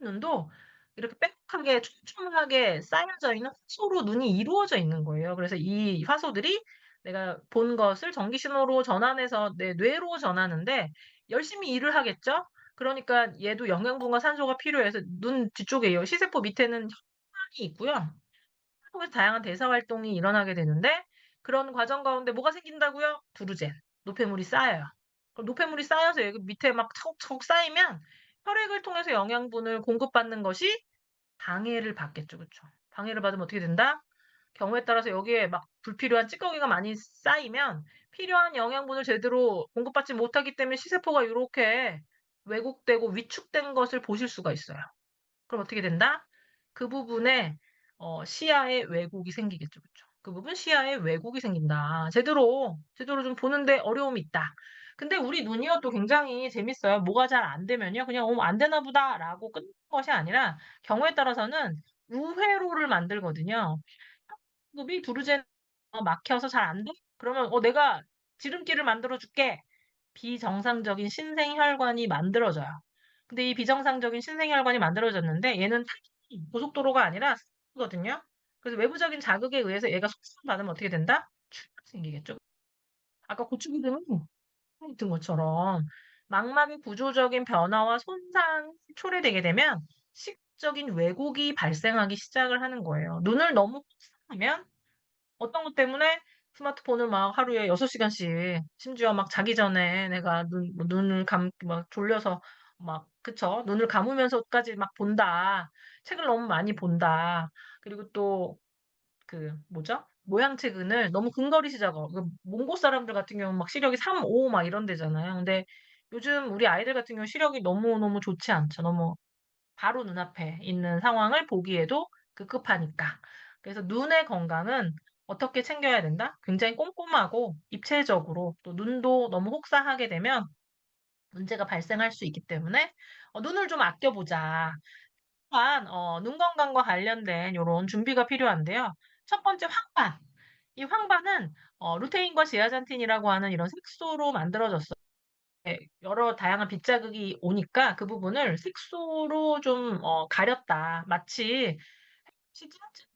눈도 이렇게 빽빽하게 촘촘하게 쌓여져 있는 화소로 눈이 이루어져 있는 거예요. 그래서 이 화소들이 내가 본 것을 전기 신호로 전환해서 내 뇌로 전하는데 열심히 일을 하겠죠? 그러니까 얘도 영양분과 산소가 필요해서 눈 뒤쪽에 요 시세포 밑에는 혈관이 있고요. 통해서 다양한 대사 활동이 일어나게 되는데 그런 과정 가운데 뭐가 생긴다고요? 두루젠, 노폐물이 쌓여요. 그럼 노폐물이 쌓여서 여기 밑에 막 차곡차곡 쌓이면 혈액을 통해서 영양분을 공급받는 것이 방해를 받겠죠. 그쵸? 방해를 받으면 어떻게 된다? 경우에 따라서 여기에 막 불필요한 찌꺼기가 많이 쌓이면 필요한 영양분을 제대로 공급받지 못하기 때문에 시세포가 요렇게 왜곡되고 위축된 것을 보실 수가 있어요. 그럼 어떻게 된다? 그 부분에 시야에 왜곡이 생기겠죠. 그쵸? 그 부분 시야에 왜곡이 생긴다. 제대로 좀 보는데 어려움이 있다. 근데 우리 눈이요 또 굉장히 재밌어요. 뭐가 잘 안 되면요. 그냥 '어 안 되나 보다.'라고 끝나는 것이 아니라 경우에 따라서는 우회로를 만들거든요. 혈관이 두루젠 막혀서 잘 안 돼? 그러면 내가 지름길을 만들어 줄게." 비정상적인 신생혈관이 만들어져요. 근데 이 비정상적인 신생혈관이 만들어졌는데 얘는 타깃이 고속도로가 아니라 거든요. 그래서 외부적인 자극에 의해서 얘가 속수받으면 어떻게 된다? 출혈이 생기겠죠. 아까 고추기름은 든 것처럼 망막의 구조적인 변화와 손상이 초래되게 되면 시각적인 왜곡이 발생하기 시작을 하는 거예요. 눈을 너무 하면 어떤 것 때문에 스마트폰을 막 하루에 6시간씩 심지어 막 자기 전에 내가 눈을 막 졸려서 막 그쵸. 눈을 감으면서까지 막 본다. 책을 너무 많이 본다. 그리고 또 그 뭐죠? 모양책을 너무 근거리시다가 몽고 사람들 같은 경우는 막 시력이 3, 5 막 이런 데잖아요. 근데 요즘 우리 아이들 같은 경우 시력이 너무너무 좋지 않죠. 너무 바로 눈앞에 있는 상황을 보기에도 급급하니까. 그래서 눈의 건강은 어떻게 챙겨야 된다? 굉장히 꼼꼼하고 입체적으로 또 눈도 너무 혹사하게 되면 문제가 발생할 수 있기 때문에 '눈을 좀 아껴 보자.' 또한 눈 건강과 관련된 요런 준비가 필요한데요. 첫 번째 황반. 이 황반은 루테인과 제아잔틴이라고 하는 이런 색소로 만들어졌어요. 예. 여러 다양한 빗자극이 오니까 그 부분을 색소로 좀 가렸다. 마치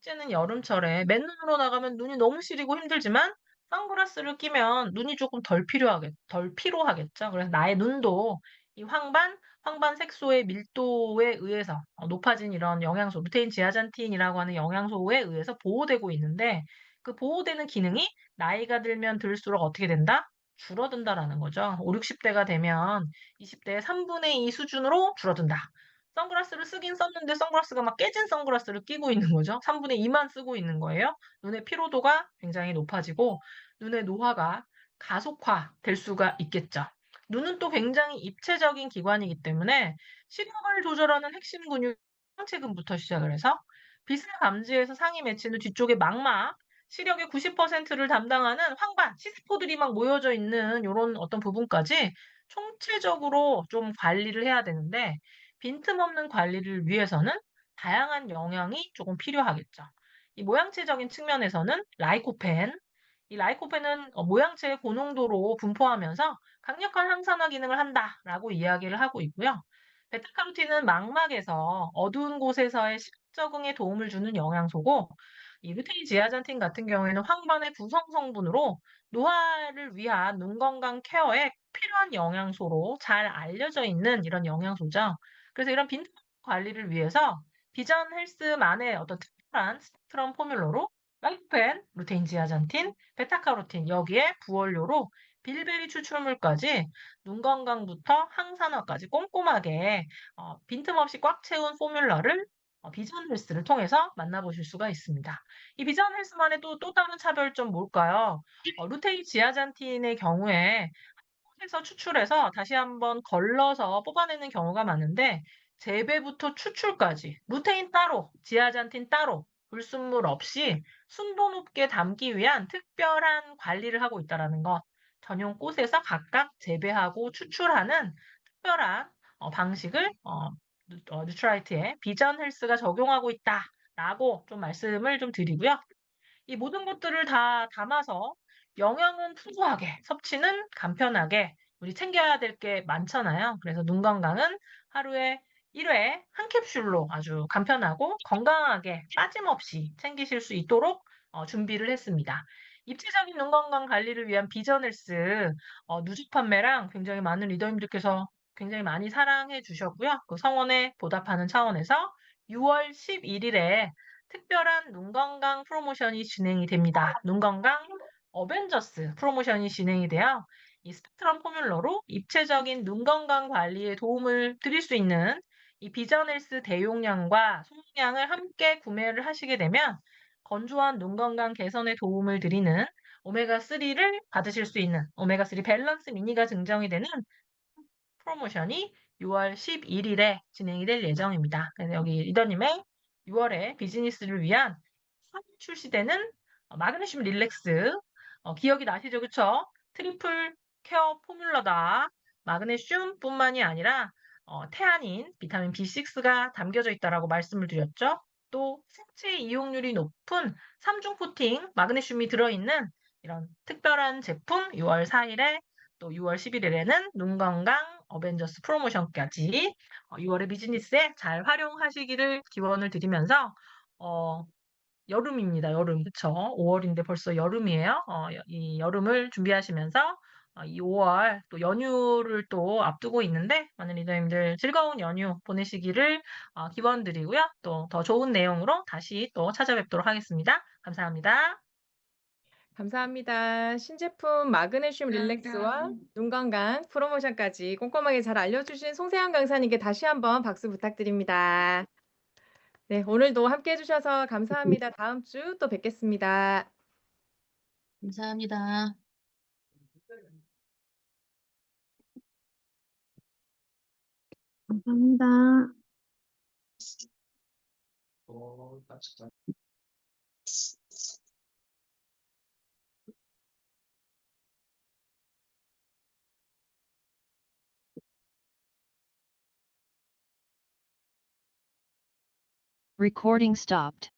찌는 여름철에 맨눈으로 나가면 눈이 너무 시리고 힘들지만 선글라스를 끼면 눈이 조금 덜 피로하겠죠. 그래서 나의 눈도 이 황반 색소의 밀도에 의해서 높아진 이런 영양소, 루테인 제아잔틴이라고 하는 영양소에 의해서 보호되고 있는데 그 보호되는 기능이 나이가 들면 들수록 어떻게 된다? 줄어든다라는 거죠. 50-60 대가 되면 20 대의 3분의 2 수준으로 줄어든다. 선글라스를 쓰긴 썼는데 선글라스가 막 깨진 선글라스를 끼고 있는 거죠. 3분의 2만 쓰고 있는 거예요. 눈의 피로도가 굉장히 높아지고 눈의 노화가 가속화될 수가 있겠죠. 눈은 또 굉장히 입체적인 기관이기 때문에 시력을 조절하는 핵심 근육 상체근부터 시작을 해서 빛을 감지해서 상이 맺히는 뒤쪽의 망막, 시력의 90%를 담당하는 황반, 시스포들이 막 모여져 있는 요런 어떤 부분까지 총체적으로 좀 관리를 해야 되는데 빈틈없는 관리를 위해서는 다양한 영양이 조금 필요하겠죠. 이 모양체적인 측면에서는 라이코펜, 이 라이코펜은 모양체의 고농도로 분포하면서 강력한 항산화 기능을 한다라고 이야기를 하고 있고요. 베타카로틴은 망막에서 어두운 곳에서의 시각 적응에 도움을 주는 영양소고, 이 루테인 지아잔틴 같은 경우에는 황반의 구성 성분으로 노화를 위한 눈 건강 케어에 필요한 영양소로 잘 알려져 있는 이런 영양소죠. 그래서 이런 빈틈 관리를 위해서 비전 헬스만의 어떤 특별한 스펙트럼 포뮬러로 라이코펜, 루테인 지아잔틴, 베타카로틴 여기에 부원료로 빌베리 추출물까지 눈 건강부터 항산화까지 꼼꼼하게 빈틈없이 꽉 채운 포뮬러를 비전 헬스를 통해서 만나보실 수가 있습니다. 이 비전 헬스만의 또 다른 차별점 뭘까요? 루테인 지아잔틴의 경우에 해서 추출해서 다시 한번 걸러서 뽑아내는 경우가 많은데 재배부터 추출까지 루테인 따로, 지아잔틴 따로, 불순물 없이 순도 높게 담기 위한 특별한 관리를 하고 있다라는 것. 전용 꽃에서 각각 재배하고 추출하는 특별한 방식을 뉴트라이트의 비전 헬스가 적용하고 있다라고 좀 말씀을 좀 드리고요. 이 모든 것들을 다 담아서 영양은 풍부하게, 섭취는 간편하게 우리 챙겨야 될 게 많잖아요. 그래서 눈 건강은 하루에 1회 한 캡슐로 아주 간편하고 건강하게 빠짐없이 챙기실 수 있도록 준비를 했습니다. 입체적인 눈 건강 관리를 위한 비전 헬스 누적 판매랑 굉장히 많은 리더님들께서 굉장히 많이 사랑해 주셨고요. 그 성원에 보답하는 차원에서 6월 11일에 특별한 눈 건강 프로모션이 진행이 됩니다. 눈 건강 어벤져스 프로모션이 진행이 돼요. 이 스펙트럼 포뮬러로 입체적인 눈 건강 관리에 도움을 드릴 수 있는 이 비전 헬스 대용량과 소량을 함께 구매를 하시게 되면 건조한 눈 건강 개선에 도움을 드리는 오메가3를 받으실 수 있는 오메가3 밸런스 미니가 증정이 되는 프로모션이 6월 11일에 진행이 될 예정입니다. 그래서 여기 리더님의 6월에 비즈니스를 위한 출시되는 마그네슘 릴렉스 기억이 나시죠? 그쵸? 트리플 케어 포뮬러다. 마그네슘뿐만이 아니라 태아닌, 비타민 B6가 담겨져 있다라고 말씀을 드렸죠. 또 생체 이용률이 높은 3중 코팅 마그네슘이 들어있는 이런 특별한 제품 6월 4일에 또 6월 11일에는 눈 건강 어벤져스 프로모션까지 6월의 비즈니스에 잘 활용하시기를 기원을 드리면서 어, 여름입니다. 여름. 그쵸? 5월인데 벌써 여름이에요. 이 여름을 준비하시면서 이 5월 또 연휴를 또 앞두고 있는데 많은 리더님들 즐거운 연휴 보내시기를 기원드리고요. 또 더 좋은 내용으로 다시 또 찾아뵙도록 하겠습니다. 감사합니다. 감사합니다. 신제품 마그네슘 릴렉스와 감사합니다. 눈 건강 프로모션까지 꼼꼼하게 잘 알려주신 송세현 강사님께 다시 한번 박수 부탁드립니다. 네, 오늘도 함께 해주셔서 감사합니다. 다음 주 또 뵙겠습니다. 감사합니다. 감사합니다. Recording stopped.